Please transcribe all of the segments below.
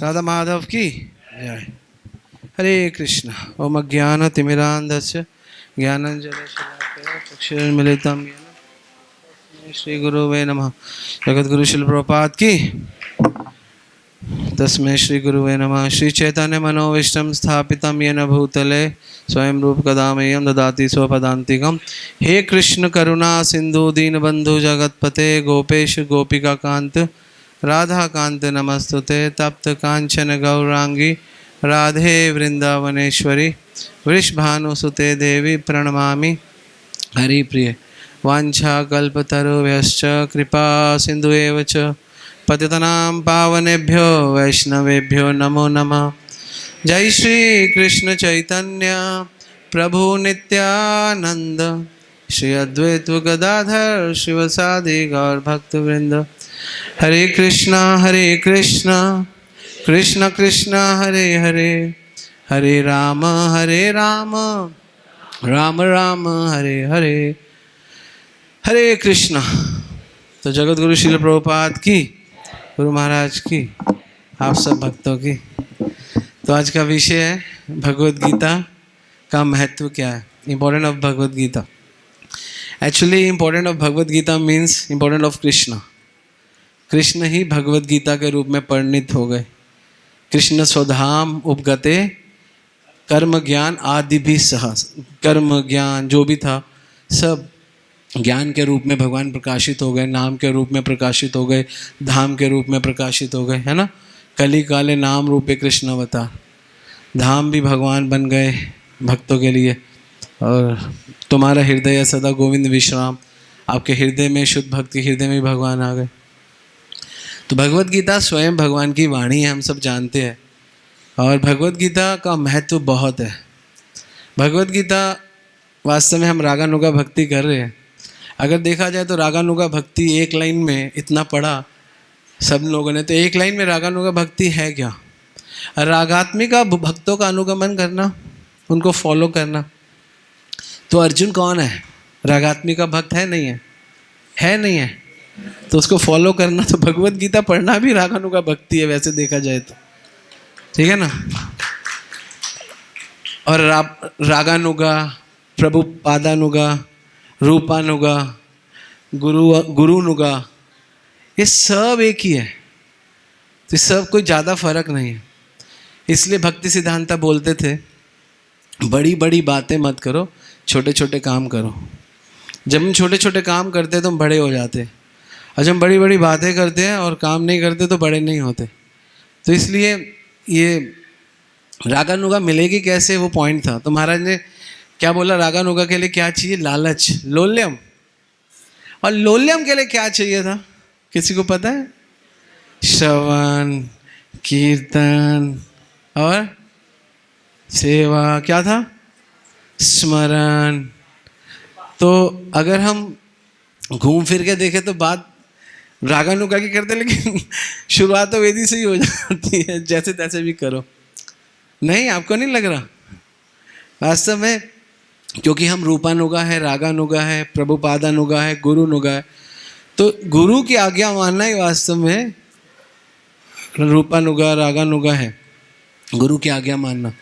राधा माधव की जय। हरे कृष्ण। ओम अज्ञानतिमिरान्धस्य ज्ञानाञ्जनशलाकया चक्षुरुन्मीलितं येन श्री गुरुवे नमः। जगद्गुरु श्रील प्रभुपाद की तस्मै श्री गुरुवे नमः। श्री चैतन्य मनोविष्टं स्थापितं येन भूतले स्वयं रूप कदा मह्यं ददाति स्वपदान्तिकम्। हे कृष्ण करुणा सिंधु दीनबंधु जगतपते गोपेश गोपिका कांत राधा कांत नमस्तुते। तप्त कांचन गौरांगी राधे वृंदावनेश्वरी वृषभानुसुते देवी प्रणमामि हरिप्रिय। वाञ्छाकल्पतरुभ्यश्च कृपा सिन्धुएव च पतितनां पावनेभ्यो वैष्णवेभ्यो नमो नमः। जय श्री कृष्ण चैतन्य प्रभु नित्यानंद श्री अद्वैत गदाधर शिवसादि गौर भक्तवृंद। हरे कृष्णा कृष्ण कृष्ण हरे हरे हरे राम राम राम हरे हरे। हरे कृष्णा। तो जगत गुरु श्रील प्रभुपाद की, गुरु महाराज की, आप सब भक्तों की। तो आज का विषय है भगवद गीता का महत्व क्या है, important of Bhagavad Gita. Actually important of Bhagavad Gita means important of Krishna. Krishna ही भगवद गीता के रूप में परिणित हो गए। कृष्ण स्वधाम उपगते कर्म ज्ञान आदि भी सह। कर्म ज्ञान जो भी था सब ज्ञान के रूप में भगवान प्रकाशित हो गए, नाम के रूप में प्रकाशित हो गए, धाम के रूप में प्रकाशित हो गए, है ना। कली काले नाम रूपे कृष्ण अवतार। धाम भी भगवान बन गए भक्तों के लिए। और तुम्हारा हृदय सदा गोविंद विश्राम, आपके हृदय में, शुद्ध भक्त के हृदय में भी भगवान आ गए। तो भगवद गीता स्वयं भगवान की वाणी है, हम सब जानते हैं। और भगवद गीता का महत्व बहुत है। भगवद गीता वास्तव में हम रागानुगा भक्ति कर रहे हैं। अगर देखा जाए तो रागानुगा भक्ति एक लाइन में इतना पढ़ा सब लोगों ने, तो एक लाइन में रागानुगा भक्ति है क्या? रागात्मिका भक्तों का अनुगमन करना, उनको फॉलो करना। तो अर्जुन कौन है? रागात्मिका भक्त है नहीं है? है नहीं है? तो उसको फॉलो करना, तो भगवद गीता पढ़ना भी रागानुगा भक्ति है वैसे देखा जाए तो, ठीक है ना। और रागानुगा, प्रभु पादानुगा, रूपानुगा, गुरुनुगा, ये सब एक ही है। तो सब कोई ज़्यादा फर्क नहीं है। इसलिए भक्ति सिद्धांता बोलते थे बड़ी बड़ी बातें मत करो, छोटे छोटे काम करो। जब हम छोटे छोटे काम करते हैं तो हम बड़े हो जाते हैं, और जब हम बड़ी बड़ी बातें करते हैं और काम नहीं करते तो बड़े नहीं होते। तो इसलिए ये रागानुगा मिलेगी कैसे, वो पॉइंट था। तो महाराज ने क्या बोला? रागानुगा के लिए क्या चाहिए? लालच, लोल्यम। और लोल्यम के लिए क्या चाहिए था, किसी को पता है? श्रवण, कीर्तन और सेवा। क्या था? स्मरण। तो अगर हम घूम फिर के देखें तो बात रागानुगा की करते, लेकिन शुरुआत तो वेदी से ही हो जाती है, जैसे तैसे भी करो। नहीं, आपको नहीं लग रहा? वास्तव में क्योंकि हम रूपानुगा है, रागानुगा है, प्रभुपादानुगा है, गुरुनुगा है। तो गुरु की आज्ञा मानना ही वास्तव में रूपानुगा रागानुगा है, गुरु की आज्ञा मानना।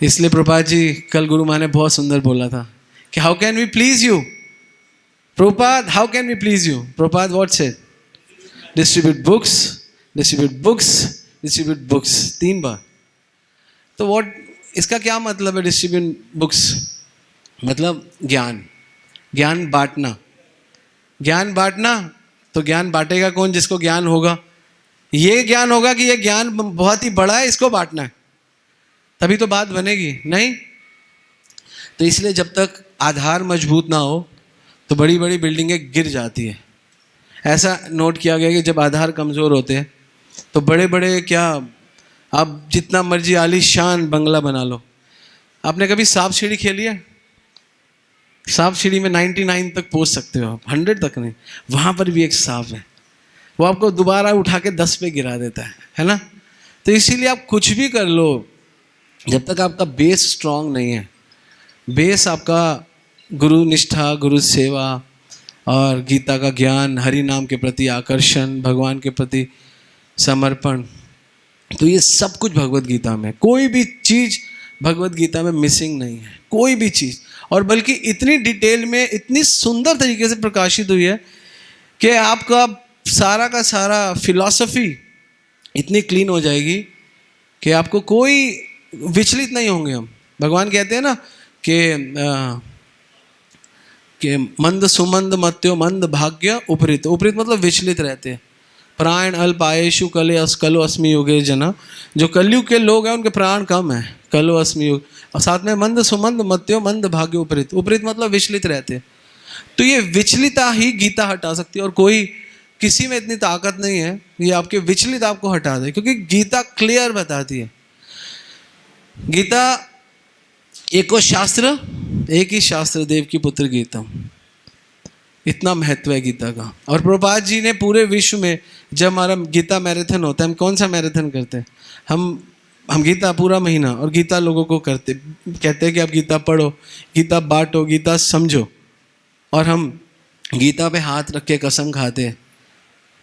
इसलिए प्रभुपाद जी कल गुरु माँ ने बहुत सुंदर बोला था कि how can we please you Prabhupada, how can we please you Prabhupada. What said? Distribute books, distribute books, distribute books, 3 बार। तो व्हाट, इसका क्या मतलब है? डिस्ट्रीब्यूट बुक्स मतलब ज्ञान, ज्ञान बांटना। ज्ञान बांटना, तो ज्ञान बांटेगा कौन? जिसको ज्ञान होगा। ये ज्ञान होगा कि ये ज्ञान बहुत ही बड़ा है, इसको बांटना है, तभी तो बात बनेगी। नहीं तो इसलिए जब तक आधार मजबूत ना हो तो बड़ी बड़ी बिल्डिंगें गिर जाती है। ऐसा नोट किया गया कि जब आधार कमज़ोर होते हैं तो बड़े बड़े, क्या आप जितना मर्जी आलीशान बंगला बना लो। आपने कभी सांप सीढ़ी खेली है? सांप सीढ़ी में 99 तक पहुंच सकते हो आप, 100 तक नहीं। वहाँ पर भी एक सांप है, वो आपको दोबारा उठा के 10 पे गिरा देता है ना। तो इसीलिए आप कुछ भी कर लो, जब तक आपका बेस स्ट्रांग नहीं है, बेस आपका गुरु निष्ठा, गुरु सेवा और गीता का ज्ञान, हरि नाम के प्रति आकर्षण, भगवान के प्रति समर्पण, तो ये सब कुछ भगवत गीता में, कोई भी चीज़ भगवत गीता में मिसिंग नहीं है, कोई भी चीज़। और बल्कि इतनी डिटेल में, इतनी सुंदर तरीके से प्रकाशित हुई है कि आपका सारा का सारा फिलॉसफी इतनी क्लीन हो जाएगी कि आपको कोई विचलित नहीं होंगे हम। भगवान कहते हैं ना कि मंद सुमंद मत्यो मंद भाग्य उपरीत। उपरीत मतलब विचलित रहते हैं। प्राण अल्प आयेषु कलो अस्मि युगे जना। जो कलयुग के लोग हैं उनके प्राण कम है, कलो अस्मि युग। और साथ में मंद सुमंद मत्यो मंद भाग्य उपरीत। उपरीत मतलब विचलित रहते हैं। तो ये विचलिता ही गीता हटा सकती है, और कोई किसी में इतनी ताकत नहीं है ये आपके विचलित आपको हटा दे, क्योंकि गीता क्लियर बताती है। गीता एको शास्त्र, एक ही शास्त्र, देव की पुत्र गीता। इतना महत्व है गीता का। और प्रभुपाद जी ने पूरे विश्व में, जब हमारा गीता मैराथन होता है, हम कौन सा मैराथन करते हैं? हम गीता पूरा महीना, और गीता लोगों को कहते हैं कि आप गीता पढ़ो, गीता बांटो, गीता समझो। और हम गीता पे हाथ रख के कसम खाते हैं।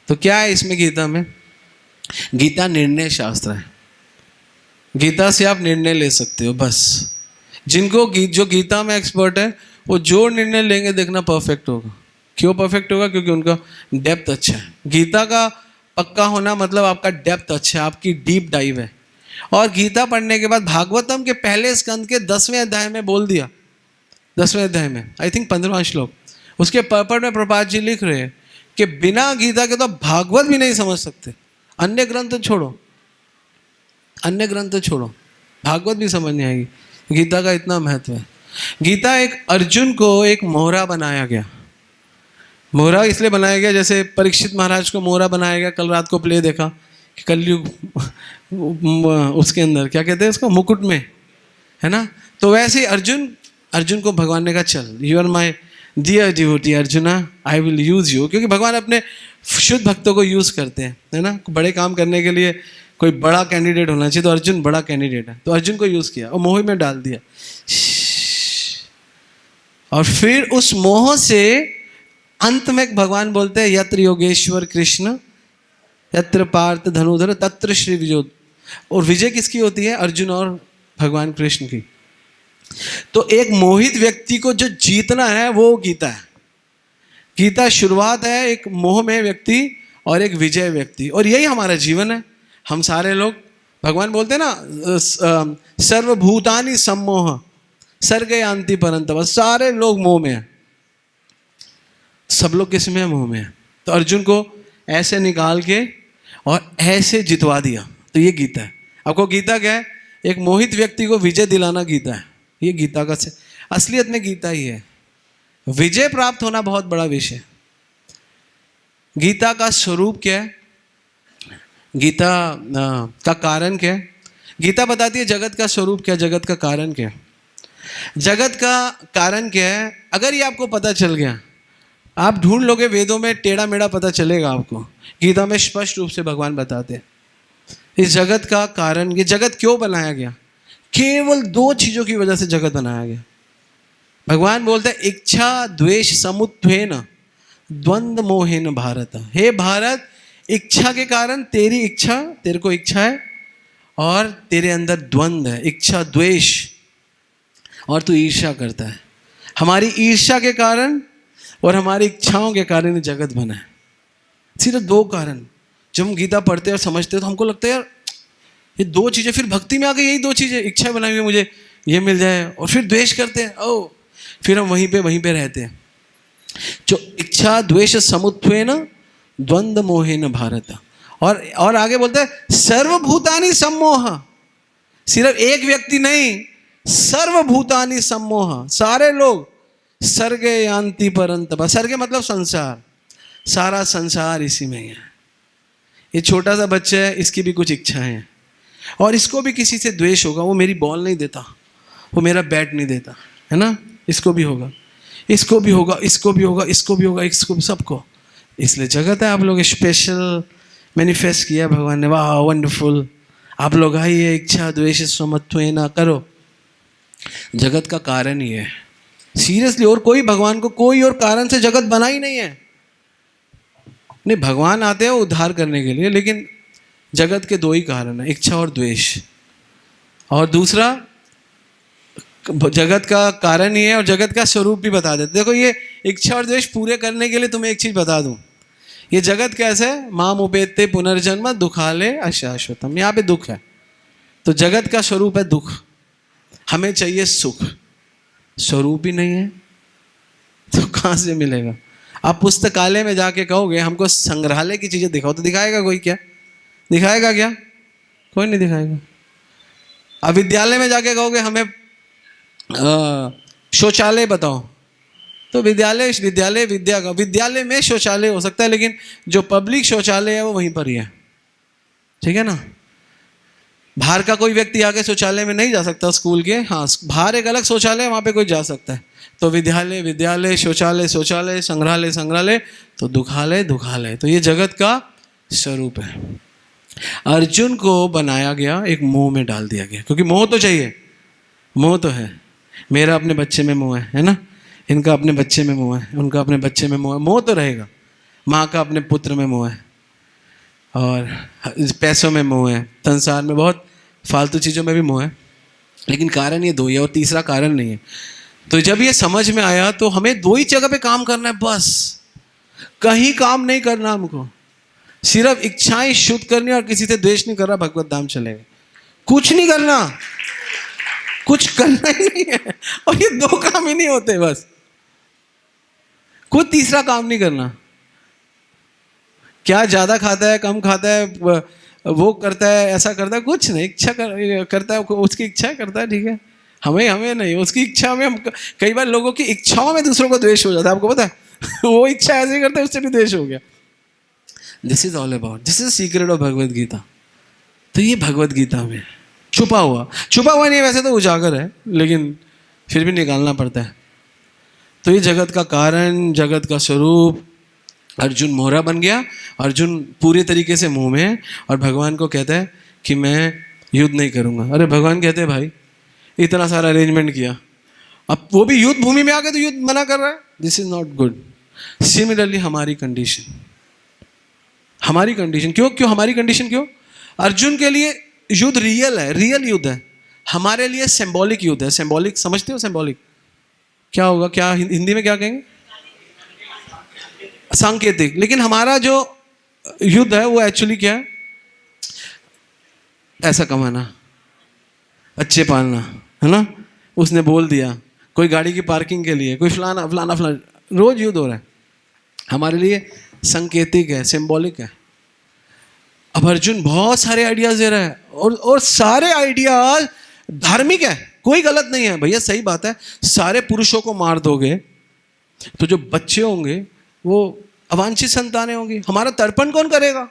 तो क्या है इसमें गीता में? गीता निर्णय शास्त्र है। गीता से आप निर्णय ले सकते हो बस। जिनको जो गीता में एक्सपर्ट है वो जो निर्णय लेंगे देखना परफेक्ट होगा। क्यों परफेक्ट होगा? क्योंकि उनका डेप्थ अच्छा है। गीता का पक्का होना मतलब आपका डेप्थ अच्छा है, आपकी डीप डाइव है। और गीता पढ़ने के बाद भागवतम के पहले स्कंद के 10वें अध्याय में बोल दिया, 10वें अध्याय में आई थिंक 15वां श्लोक, उसके पर्पट में प्रभुपाद जी लिख रहे हैं कि बिना गीता के तो भागवत भी नहीं समझ सकते। अन्य ग्रंथ छोड़ो, अन्य ग्रंथ छोड़ो, भागवत भी समझ नहीं आएगी। गीता का इतना महत्व है। गीता एक अर्जुन को एक मोहरा बनाया गया। मोहरा इसलिए बनाया गया, जैसे परीक्षित महाराज को मोहरा बनाया गया। कल रात को प्ले देखा कि कलयुग उसके अंदर क्या कहते हैं उसको, मुकुट में, है ना। तो वैसे ही अर्जुन को भगवान ने कहा चल, you are my dear devotee Arjuna, I will use you. क्योंकि भगवान अपने शुद्ध भक्तों को यूज करते हैं, है ना। बड़े काम करने के लिए कोई बड़ा कैंडिडेट होना चाहिए, तो अर्जुन बड़ा कैंडिडेट है। तो अर्जुन को यूज किया और मोह में डाल दिया। और फिर उस मोह से अंत में भगवान बोलते हैं यत्र योगेश्वर कृष्ण यत्र पार्थ धनुधर तत्र श्री विजय। और विजय किसकी होती है? अर्जुन और भगवान कृष्ण की। तो एक मोहित व्यक्ति को जो जीतना है वो गीता है। गीता शुरुआत है एक मोह में व्यक्ति और एक विजय व्यक्ति, और यही हमारा जीवन है। हम सारे लोग, भगवान बोलते हैं ना सर्वभूतानि सम्मोह सर्गे यान्ति परन्तप। सारे लोग मोह में हैं। सब लोग किस में है? मोह में है। तो अर्जुन को ऐसे निकाल के और ऐसे जितवा दिया। तो ये गीता है। आपको गीता क्या है? एक मोहित व्यक्ति को विजय दिलाना गीता है। ये गीता का असलियत में गीता ही है। विजय प्राप्त होना बहुत बड़ा विषय। गीता का स्वरूप क्या है? गीता का कारण क्या है? गीता बताती है जगत का स्वरूप क्या, जगत का कारण क्या है। जगत का कारण क्या है? अगर ये आपको पता चल गया, आप ढूंढ लोगे वेदों में, टेढ़ा मेढ़ा पता चलेगा आपको। गीता में स्पष्ट रूप से भगवान बताते हैं इस जगत का कारण। ये जगत क्यों बनाया गया? केवल 2 चीजों की वजह से जगत बनाया गया। भगवान बोलते हैं इच्छा द्वेष समुत्थेन द्वंद्व मोहेन भारत। हे भारत, इच्छा के कारण, तेरी इच्छा, तेरे को इच्छा है और तेरे अंदर द्वंद्व है, इच्छा द्वेष, और तू ईर्ष्या करता है। हमारी ईर्ष्या के कारण और हमारी इच्छाओं के कारण जगत बना है। सिर्फ 2 कारण। जब हम गीता पढ़ते और समझते हैं तो हमको लगता है यार ये 2 चीज़ें, फिर भक्ति में आ गई यही 2 चीज़ें, इच्छा बनाई हुई मुझे ये मिल जाए, और फिर द्वेष करते हैं, ओ फिर हम वहीं पे रहते हैं। जो इच्छा द्वेष समुत्थेन द्वंद्व मोहेन भारत। और आगे बोलते हैं सर्वभूतानि सम्मोह। सिर्फ एक व्यक्ति नहीं, सर्वभूतानि सम्मोह, सारे लोग सर्गे यान्ति परन्तप। सर्गे मतलब संसार, सारा संसार इसी में ही है। ये छोटा सा बच्चा है, इसकी भी कुछ इच्छाएं हैं, और इसको भी किसी से द्वेष होगा। वो मेरी बॉल नहीं देता, वो मेरा बैट नहीं देता, है ना। इसको भी होगा, इसको भी होगा, इसको भी होगा, इसको भी होगा, इसको भी, सबको। इसलिए जगत है। आप लोग स्पेशल मैनिफेस्ट किया भगवान ने, वाह वंडरफुल। आप लोग आइए, इच्छा द्वेष समत्वेन करो। जगत का कारण ही है, सीरियसली। और कोई भगवान को कोई और कारण से जगत बना ही नहीं है। नहीं, भगवान आते हैं उद्धार करने के लिए, लेकिन जगत के दो ही कारण है, इच्छा और द्वेष। और दूसरा जगत का कारण ही है और जगत का स्वरूप भी बता देते। देखो ये इच्छा और द्वेष पूरे करने के लिए तुम्हें एक चीज बता दूं, ये जगत कैसे है, माम उपेत्ते पुनर्जन्म दुखाले अशाश्वतम, यहाँ पे दुख है। तो जगत का स्वरूप है दुख, हमें चाहिए सुख, स्वरूप ही नहीं है तो कहाँ से मिलेगा। आप पुस्तकालय में जाके कहोगे हमको संग्रहालय की चीजें दिखाओ, तो दिखाएगा कोई? क्या दिखाएगा? क्या कोई नहीं दिखाएगा। अब विद्यालय में जाके कहोगे हमें शौचालय बताओ, तो विद्यालय में शौचालय हो सकता है, लेकिन जो पब्लिक शौचालय है वो वहीं पर ही है, ठीक है ना। बाहर का कोई व्यक्ति आके शौचालय में नहीं जा सकता स्कूल के, हाँ बाहर एक अलग शौचालय है, वहाँ पे कोई जा सकता है। तो विद्यालय, शौचालय, संग्रहालय, तो दुखालय। तो ये जगत का स्वरूप है। अर्जुन को बनाया गया, एक मोह में डाल दिया गया, क्योंकि मोह तो चाहिए, मोह तो है। मेरा अपने बच्चे में मोह है ना, इनका अपने बच्चे में मोह है, उनका अपने बच्चे में मोह है, मोह तो रहेगा। माँ का अपने पुत्र में मोह है, और पैसों में मोह है, संसार में बहुत फालतू चीज़ों में भी मोह है, लेकिन कारण ये दो ही है और तीसरा कारण नहीं है। तो जब ये समझ में आया तो हमें दो ही जगह पे काम करना है बस, कहीं काम नहीं करना हमको, सिर्फ इच्छाएं शुद्ध करनी और किसी से द्वेष नहीं करना, भगवत धाम चलेगा। कुछ नहीं करना, कुछ करना ही नहीं है, और ये दो काम ही नहीं होते बस, कोई तीसरा काम नहीं करना। क्या ज्यादा खाता है, कम खाता है, वो करता है, ऐसा करता है, कुछ नहीं, इच्छा करता है, उसकी इच्छा करता है, ठीक है। हमें नहीं, उसकी इच्छा में हम कई बार लोगों की इच्छाओं में दूसरों को द्वेष हो जाता है, आपको पता है वो इच्छा ऐसे करता है, उससे भी द्वेष हो गया। This is all about, this is secret of Bhagavad Gita. तो ये भगवद गीता में छुपा हुआ नहीं, वैसे तो उजागर है, लेकिन फिर भी निकालना पड़ता है। तो ये जगत का कारण, जगत का स्वरूप। अर्जुन मोहरा बन गया, अर्जुन पूरे तरीके से मुंह में है, और भगवान को कहता है कि मैं युद्ध नहीं करूंगा। अरे भगवान कहते हैं भाई इतना सारा अरेंजमेंट किया, अब वो भी युद्ध भूमि में आके तो युद्ध मना कर रहा है, this is not good. Similarly हमारी कंडीशन क्यों हमारी कंडीशन क्यों? अर्जुन के लिए युद्ध रियल है, रियल युद्ध है, हमारे लिए सिंबॉलिक युद्ध है। सिंबॉलिक समझते हो? सिंबॉलिक क्या होगा, क्या हिंदी में क्या कहेंगे? सांकेतिक। लेकिन हमारा जो युद्ध है वो एक्चुअली क्या है? ऐसा कमाना, अच्छे पालना, है ना। उसने बोल दिया, कोई गाड़ी की पार्किंग के लिए, कोई फलाना, रोज युद्ध हो रहा है। हमारे लिए संकेतिक है, सिंबॉलिक है। अब अर्जुन बहुत सारे आइडियाज दे रहा है, और सारे आइडियाज धार्मिक है, कोई गलत नहीं है भैया, सही बात है। सारे पुरुषों को मार दोगे तो जो बच्चे होंगे वो अवांछित संतानें होंगी, हमारा तर्पण कौन करेगा?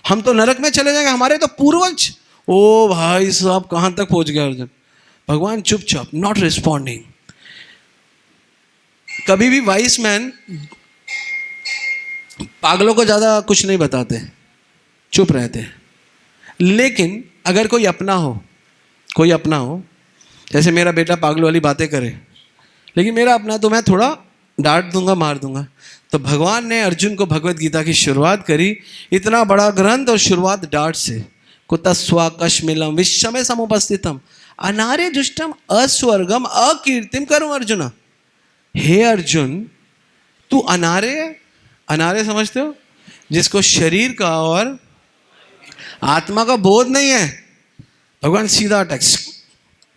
हम तो नरक में चले जाएंगे, हमारे तो पूर्वज। ओ भाई साहब, कहां तक पहुंच गया अर्जुन। भगवान चुपचाप, नॉट रिस्पॉन्डिंग। कभी भी वाइस मैन पागलों को ज्यादा कुछ नहीं बताते, चुप रहते हैं। लेकिन अगर कोई अपना हो, जैसे मेरा बेटा पागलों वाली बातें करे, लेकिन मेरा अपना, तो मैं थोड़ा डांट दूंगा, मार दूंगा। तो भगवान ने अर्जुन को भगवत गीता की शुरुआत करी, इतना बड़ा ग्रंथ, और शुरुआत डांट से। कुतस्वा कश्मिलम विश्वमे समुपस्थितम अनारे दुष्टम अस्वर्गम अकीर्तिम करूं अर्जुन। हे अर्जुन, तू अनारे समझते हो? जिसको शरीर का और आत्मा का बोध नहीं है। भगवान सीधा अटैक,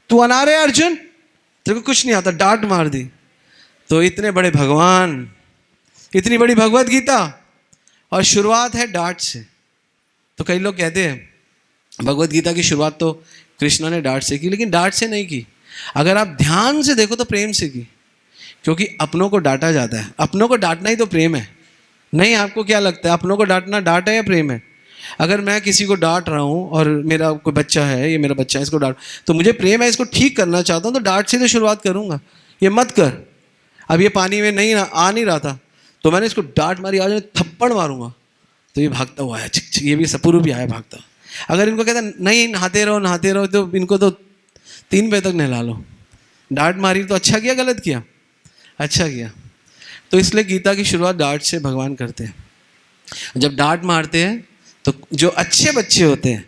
तू अनारे अर्जुन, तेरे को कुछ नहीं आता, डांट मार दी। तो इतने बड़े भगवान, इतनी बड़ी भगवत गीता, और शुरुआत है डांट से। तो कई लोग कहते हैं भगवत गीता की शुरुआत तो कृष्ण ने डांट से की, लेकिन डांट से नहीं की। अगर आप ध्यान से देखो तो प्रेम से की, क्योंकि अपनों को डांटा जाता है। अपनों को डांटना ही तो प्रेम है। नहीं, आपको क्या लगता है अपनों को डांटना डांट है या प्रेम है? अगर मैं किसी को डांट रहा हूँ और मेरा कोई बच्चा है, ये मेरा बच्चा है, इसको डांट, तो मुझे प्रेम है, इसको ठीक करना चाहता हूँ, तो डांट से तो शुरुआत करूँगा, ये मत कर। अब ये पानी में नहीं आ नहीं रहा था, तो मैंने इसको डांट मारी, आज थप्पड़ मारूंगा, तो ये भागता हुआ आया, चिक चिक, ये भी सपूर्व भी आया भागता। अगर इनको कहता नहीं नहाते रहो, तो इनको तो 3 बजे तक नहला लो। डांट मारी तो अच्छा किया, गलत किया? अच्छा किया। तो इसलिए गीता की शुरुआत डांट से भगवान करते हैं। जब डांट मारते हैं तो जो अच्छे बच्चे होते हैं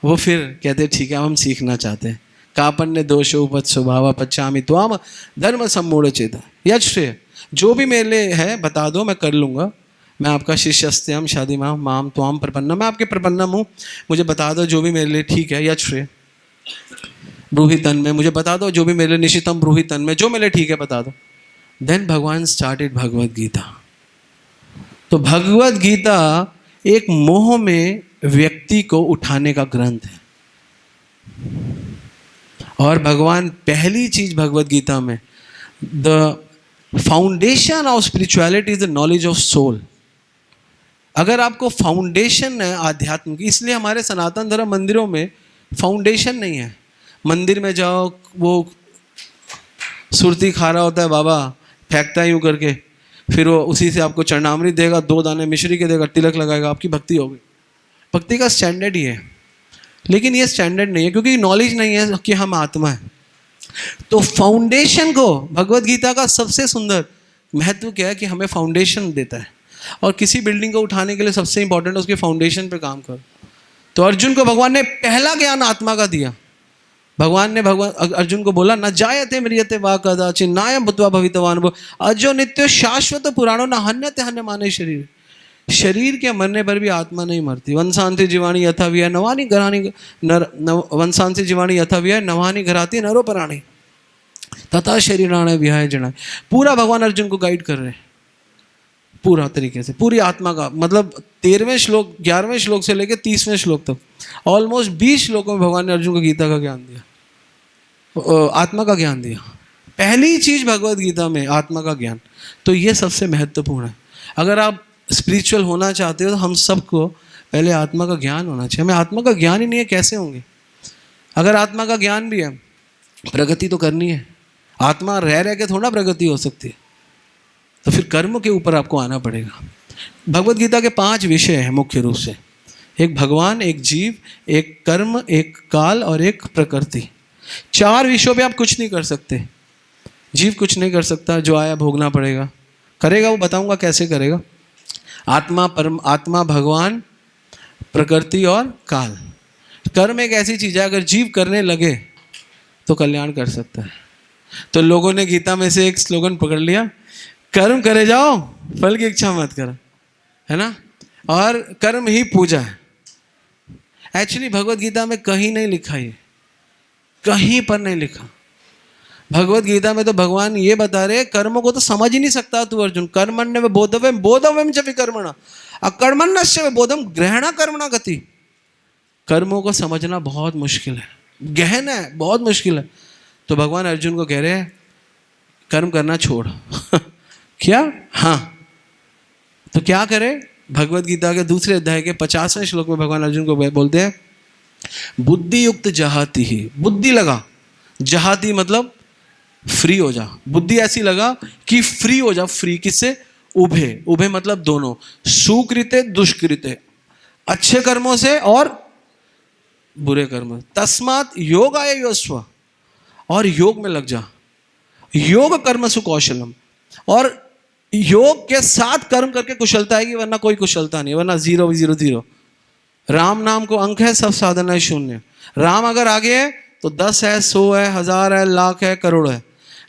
वो फिर कहते हैं ठीक है हम सीखना चाहते हैं। कापन्य दोषो उपत स्वभाव पच्चामी त्वाम धर्म सम्मूढ़ चेता। यज श्रेय, जो भी मेरे लिए है बता दो, मैं कर लूँगा। मैं आपका शिष्य अस्त्यम शादी माम त्वाम प्रपन्नम, मैं आपके प्रपन्नम हूँ, मुझे बता दो जो भी मेरे लिए ठीक है। यज श्रेय ब्रूहि तन में, मुझे बता दो जो भी मेरे लिए निशितम ब्रूहि तन में, जो मेरे लिए ठीक है बता दो। देन भगवान स्टार्टेड भगवद गीता। तो भगवद गीता एक मोह में व्यक्ति को उठाने का ग्रंथ है। और भगवान पहली चीज भगवद गीता में, the foundation of spirituality is the knowledge of soul. अगर आपको फाउंडेशन है आध्यात्म की, इसलिए हमारे सनातन धर्म मंदिरों में फाउंडेशन नहीं है। मंदिर में जाओ, वो सुरती खा रहा होता है बाबा, फेंकता है यूँ करके, फिर वो उसी से आपको चरणामृत देगा, 2 दाने मिश्री के देगा, तिलक लगाएगा, आपकी भक्ति होगी। भक्ति का स्टैंडर्ड ही है, लेकिन ये स्टैंडर्ड नहीं है क्योंकि नॉलेज नहीं है कि हम आत्मा है। तो फाउंडेशन को, भगवद गीता का सबसे सुंदर महत्व क्या है कि हमें फाउंडेशन देता है। और किसी बिल्डिंग को उठाने के लिए सबसे इंपॉर्टेंट है उसके फाउंडेशन पे काम करो। तो अर्जुन को भगवान ने पहला ज्ञान आत्मा का दिया। भगवान ने अर्जुन को बोला, न जायते म्रियते वा कदाचित् नायं भूत्वा भवितवान् भव अजो नित्य शाश्वत पुराणो न हन्यते हन्यमाने शरीर। शरीर के मरने पर भी आत्मा नहीं मरती। वंशांति जीवाणी यथा व्यय नवानि घरानि वंशांति जीवाणी यथा व्यय नवानि घराति नरोपराणि तथा शरीराणे विहाय जनाय। पूरा भगवान अर्जुन को गाइड कर रहे हैं पूरा तरीके से, पूरी आत्मा का, मतलब 13वें श्लोक 11वें श्लोक से लेकर 30वें श्लोक तक ऑलमोस्ट 20 श्लोकों में भगवान ने अर्जुन को गीता का ज्ञान दिया, आत्मा का ज्ञान दिया। पहली चीज भगवद गीता में आत्मा का ज्ञान। तो ये सबसे महत्वपूर्ण है। अगर आप स्पिरिचुअल होना चाहते हो तो हम सबको पहले आत्मा का ज्ञान होना चाहिए। हमें आत्मा का ज्ञान ही नहीं है, कैसे होंगे? अगर आत्मा का ज्ञान भी है, प्रगति तो करनी है। आत्मा रह रह के थोड़ा प्रगति हो सकती है, तो फिर कर्म के ऊपर आपको आना पड़ेगा। भगवद गीता के 5 विषय हैं मुख्य रूप से, एक भगवान, एक जीव, एक कर्म, एक काल और एक प्रकृति। 4 विषयों पे आप कुछ नहीं कर सकते। जीव कुछ नहीं कर सकता, जो आया भोगना पड़ेगा। करेगा वो बताऊंगा कैसे करेगा। आत्मा, आत्मा, भगवान, प्रकृति और काल। कर्म एक ऐसी चीज है, अगर जीव करने लगे तो कल्याण कर सकता है। तो लोगों ने गीता में से एक स्लोगन पकड़ लिया, कर्म करे जाओ फल की इच्छा मत करो, है ना। और कर्म ही पूजा है। एक्चुअली भगवद गीता में कहीं नहीं लिखा, ये कहीं पर नहीं लिखा। भगवद गीता में तो भगवान ये बता रहे कर्मों को तो समझ ही नहीं सकता तू अर्जुन। कर्मण्य में बोधव्यम बोधव्यम च विकर्मणा अकर्मण्यस्य बोधम ग्रहणा कर्मणा गति। कर्मों को समझना बहुत मुश्किल है, गहन है, बहुत मुश्किल है। तो भगवान अर्जुन को कह रहे हैं कर्म करना छोड़ क्या? हाँ, तो क्या करे? भगवद गीता के दूसरे अध्याय के 50वें श्लोक में भगवान अर्जुन को बोलते हैं बुद्धि युक्त जहाती ही। बुद्धि लगा, जहाती मतलब फ्री हो जा। बुद्धि ऐसी लगा कि फ्री हो जा। फ्री किससे? उभे। उभे मतलब दोनों, सुकृते दुष्कृते, अच्छे कर्मों से और बुरे कर्म। तस्मात् योगाय योस्व, और योग में लग जा। योग कर्म सुकौशलम, और योग के साथ कर्म करके कुशलता आएगी, वरना कोई कुशलता नहीं, वरना 0 0 0। राम नाम को अंक है, सब साधन है शून्य। राम अगर आगे है तो 10 है, 100 है, 1000 है, लाख है, करोड़ है।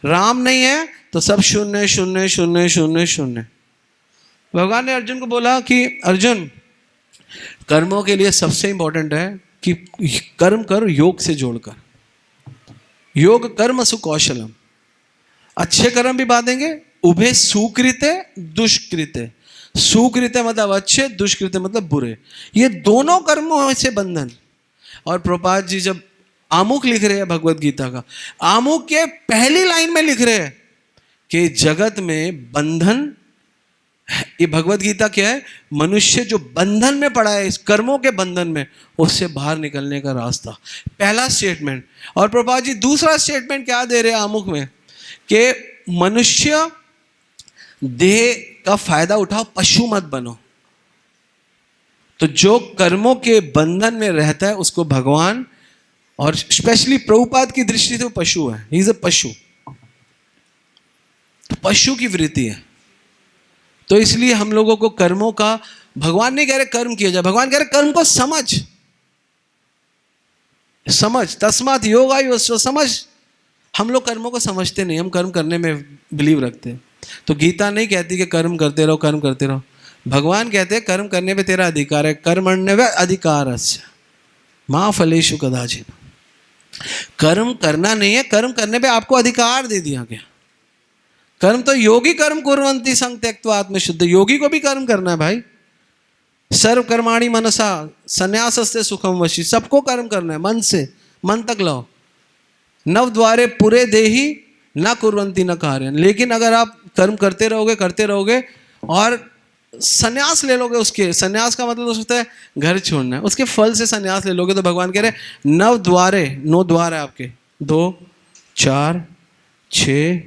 राम नहीं है तो सब शून्य शून्य शून्य शून्य शून्य। भगवान ने अर्जुन को बोला कि अर्जुन, कर्मों के लिए सबसे इंपॉर्टेंट है कि कर्म कर योग से जोड़कर। योग कर्म सुकौशलम, अच्छे कर्म भी बांधेंगे। उभे सुकृते दुष्कृते। सुकृते मतलब अच्छे, दुष्कृते मतलब बुरे। ये दोनों कर्मों से बंधन। और प्रभुपाद जी जब आमुख लिख रहे हैं भगवद गीता का, आमुख के पहली लाइन में लिख रहे हैं कि जगत में बंधन, ये भगवद गीता क्या है? मनुष्य जो बंधन में पड़ा है, इस कर्मों के बंधन में, उससे बाहर निकलने का रास्ता। पहला स्टेटमेंट। और प्रभुपाद जी दूसरा स्टेटमेंट क्या दे रहे हैं आमुख में कि मनुष्य देह का फायदा उठाओ, पशु मत बनो। तो जो कर्मों के बंधन में रहता है उसको भगवान, और स्पेशली प्रभुपाद की दृष्टि से वो पशु है। ही इज अ पशु, तो पशु की वृत्ति है। तो इसलिए हम लोगों को कर्मों का भगवान नहीं कह रहे कर्म किया जाए, भगवान कह रहे कर्म को समझ, तस्मात् योगाय समझ। हम लोग कर्मों को समझते नहीं, हम कर्म करने में बिलीव रखते हैं। तो गीता नहीं कहती कि कर्म करते रहो, कर्म करते रहो। भगवान कहते हैं कर्म करने पे तेरा अधिकार है, कर्मण्यव अधिकारस्य मा फलेषु कदाचिन। कर्म करना नहीं है, कर्म करने पे आपको अधिकार दे दिया गया। कर्म तो योगी कर्म कुर्वन्ति संग त्यक्त्वा आत्मशुद्ध, योगी को भी कर्म करना है भाई। सर्व कर्माणि मनसा संन्यासस्ते सुखम वशी, सबको कर्म करना है मन से, मन तक लाओ। नव द्वारे पूरे देही न कुर्वन्ति न कार्यन, लेकिन अगर आप कर्म करते रहोगे और संन्यास ले लोगे, उसके संन्यास का मतलब हो सकता है घर छोड़ना है, उसके फल से संन्यास ले लोगे, तो भगवान कह रहे नव द्वारे, 9 द्वार है आपके, 2 4 6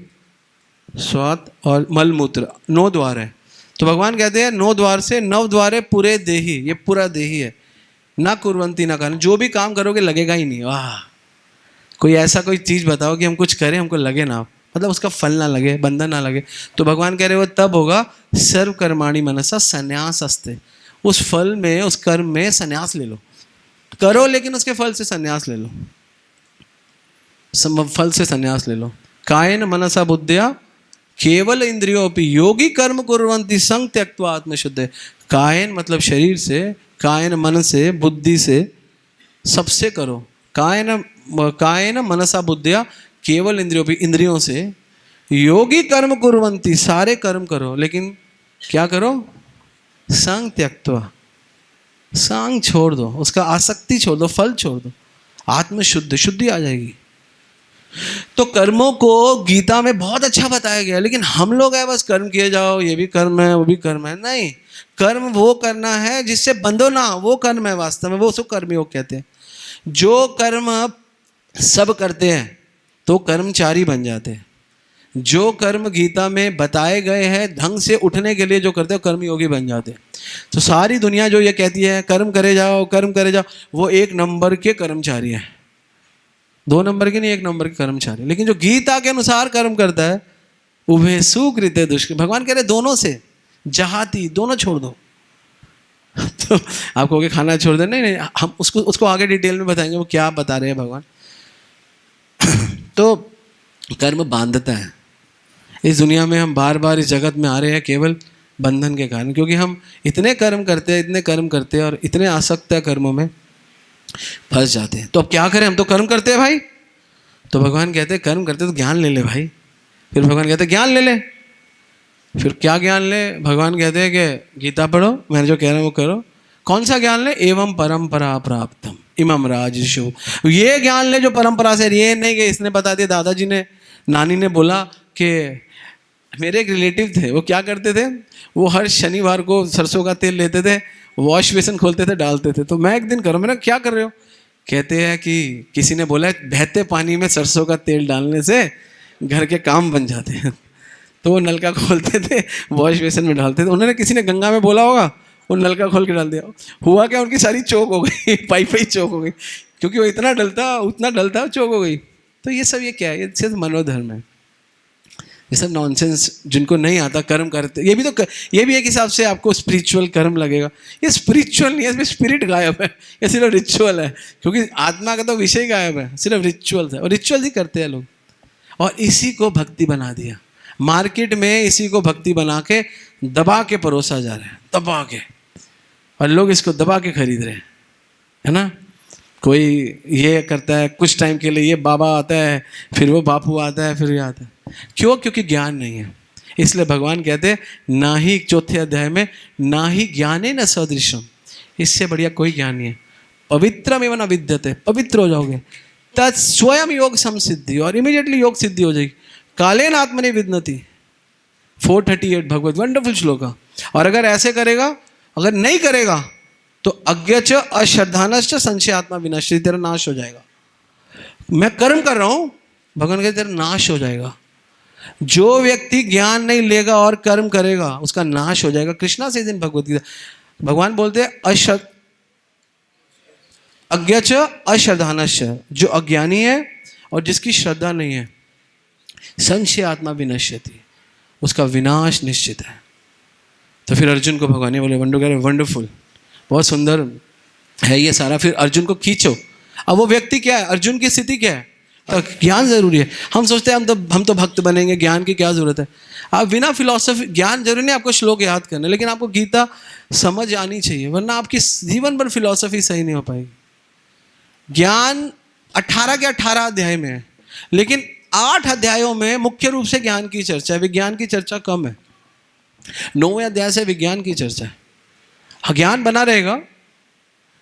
7 और मलमूत्र, 9 द्वार है। तो भगवान कहते हैं 9 द्वार से 9 द्वारे पूरे देही, ये पूरा देही है, ना कुर्वन्ति ना कारण, जो भी काम करोगे लगेगा ही नहीं। वाह, कोई ऐसा कोई चीज़ बताओ कि हम कुछ करें हमको लगे ना, मतलब उसका फल ना लगे, बंधन ना लगे। तो भगवान कह रहे वो तब होगा सर्व कर्माणि मनसा संन्यासस्ते, उस फल में, उस कर्म में संन्यास ले लो, करो लेकिन उसके फल से संन्यास ले लो, फल से संन्यास ले लो। कायेन मनसा बुद्धिया केवल इंद्रियोपि योगी कर्म कुर्वन्ति संग त्यक्त्वा आत्मशुद्ध। कायन मतलब शरीर से, कायन मन से, बुद्धि से, सबसे करो। कायन मनसा बुद्धिया केवल इंद्रियोपि, इंद्रियों से, योगी कर्म कुर्वन्ति, सारे कर्म करो, लेकिन क्या करो, संग त्यक्त्वा, संग छोड़ दो, उसका आसक्ति छोड़ दो, फल छोड़ दो, आत्मशुद्ध, शुद्धि आ जाएगी। तो कर्मों को गीता में बहुत अच्छा बताया गया, लेकिन हम लोग है बस कर्म किए जाओ, ये भी कर्म है वो भी कर्म है। नहीं, कर्म वो करना है जिससे बंधो ना, वो कर्म है वास्तव में, वो उसको कर्मयोग कहते हैं। जो कर्म सब करते हैं तो कर्मचारी बन जाते हैं। जो कर्म गीता में बताए गए हैं ढंग से उठने के लिए जो करते हैं कर्मयोगी बन जाते हैं। तो सारी दुनिया जो ये कहती है कर्म करे जाओ, कर्म करे जाओ, वो 1 नंबर के कर्मचारी हैं, 2 नंबर के नहीं, 1 नंबर के कर्मचारी। लेकिन जो गीता के अनुसार कर्म करता है उभे सुकृते दुष्कृत, भगवान कह रहे दोनों से जहाती, दोनों छोड़ दो। तो आप कहोगे खाना छोड़ दे, नहीं, हम उसको आगे डिटेल में बताएंगे वो क्या बता रहे हैं भगवान। तो कर्म बांधता है। इस दुनिया में हम बार बार इस जगत में आ रहे हैं केवल बंधन के कारण, क्योंकि हम इतने कर्म करते हैं और इतने आसक्त है कर्मों में, फंस जाते हैं। तो अब क्या करें, हम तो कर्म करते हैं भाई। तो भगवान कहते हैं कर्म करते तो ज्ञान ले ले भाई। फिर भगवान कहते हैं ज्ञान ले ले। फिर क्या ज्ञान ले, भगवान कहते हैं कि गीता पढ़ो, मैं जो कह रहा हूँ वो करो। कौन सा ज्ञान ले, एवं परंपरा प्राप्तम इमम राजर्षिः, ये ज्ञान ले जो परंपरा से, ये नहीं कि इसने बता दिया, दादाजी ने, नानी ने बोला। कि मेरे एक रिलेटिव थे, वो क्या करते थे, वो हर शनिवार को सरसों का तेल लेते थे, वॉश बेसिन खोलते थे, डालते थे। तो मैं एक दिन करो, मैंने क्या कर रहे हो, कहते हैं कि किसी ने बोला बहते पानी में सरसों का तेल डालने से घर के काम बन जाते हैं। तो वो नलका खोलते थे, वॉश बेसिन में डालते थे। उन्होंने, किसी ने गंगा में बोला होगा, वो नलका खोल के डाल दिया। हुआ क्या, उनकी सारी चोक हो गई, पाइप ही चोक हो गई, क्योंकि वो उतना डलता चोक हो गई। तो ये सब, ये क्या है, ये सिर्फ मनोधर्म है, ये सब नॉनसेंस। जिनको नहीं आता कर्म करते, ये भी एक हिसाब से आपको स्पिरिचुअल कर्म लगेगा। ये स्पिरिचुअल नहीं है, इसमें स्पिरिट गायब है, ये सिर्फ रिचुअल है, क्योंकि आत्मा का तो विषय गायब है, सिर्फ रिचुअल है। और रिचुअल ही करते हैं लोग, और इसी को भक्ति बना दिया। मार्केट में इसी को भक्ति बना के दबा के परोसा जा रहा है, दबा के, और लोग इसको दबा के खरीद रहे हैं, है ना। कोई ये करता है कुछ टाइम के लिए, ये बाबा आता है, फिर वो बापू आता है, फिर ये आता है। क्यों, क्योंकि ज्ञान नहीं है। इसलिए भगवान कहते हैं ना ही, 4 अध्याय में, ना ही ज्ञाने न सदृशम, इससे बढ़िया कोई ज्ञान नहीं है। पवित्रम एवं न विद्यते, पवित्र हो जाओगे, तत् स्वयं योग समसिद्धि, और इमीडिएटली योग सिद्धि हो जाएगी। कालेन आत्मनि विद्नति, 438 भगवत, वंडरफुल श्लोक। और अगर ऐसे करेगा, अगर नहीं करेगा तो अज्ञच अश्रद्धानश्च संशय आत्मा विनश्यति, तेरा नाश हो जाएगा। मैं कर्म कर रहा हूं, भगवान कहते तेरा नाश हो जाएगा। जो व्यक्ति ज्ञान नहीं लेगा और कर्म करेगा उसका नाश हो जाएगा। कृष्णा से दिन भगवत गीता भगवान बोलते हैं अज्ञच अश्रद्धानश्च, जो अज्ञानी है और जिसकी श्रद्धा नहीं है, संशय आत्मा विनश्यति, उसका विनाश निश्चित है। तो फिर अर्जुन को भगवान ने बोले वंडरफुल, बहुत सुंदर है ये सारा। फिर अर्जुन को खींचो। अब वो व्यक्ति क्या है, अर्जुन की स्थिति क्या है, तो ज्ञान जरूरी है। हम सोचते हैं हम तो भक्त बनेंगे, ज्ञान की क्या जरूरत है। आप बिना फिलॉसफी, ज्ञान जरूरी नहीं आपको श्लोक याद करने, लेकिन आपको गीता समझ आनी चाहिए, वरना आपकी जीवन भर फिलॉसफी सही नहीं हो पाएगी। ज्ञान 18 के 18 अध्याय में है, लेकिन 8 अध्यायों में मुख्य रूप से ज्ञान की चर्चा है, विज्ञान की चर्चा कम है। 9वें अध्याय से विज्ञान की चर्चा है। ज्ञान बना रहेगा।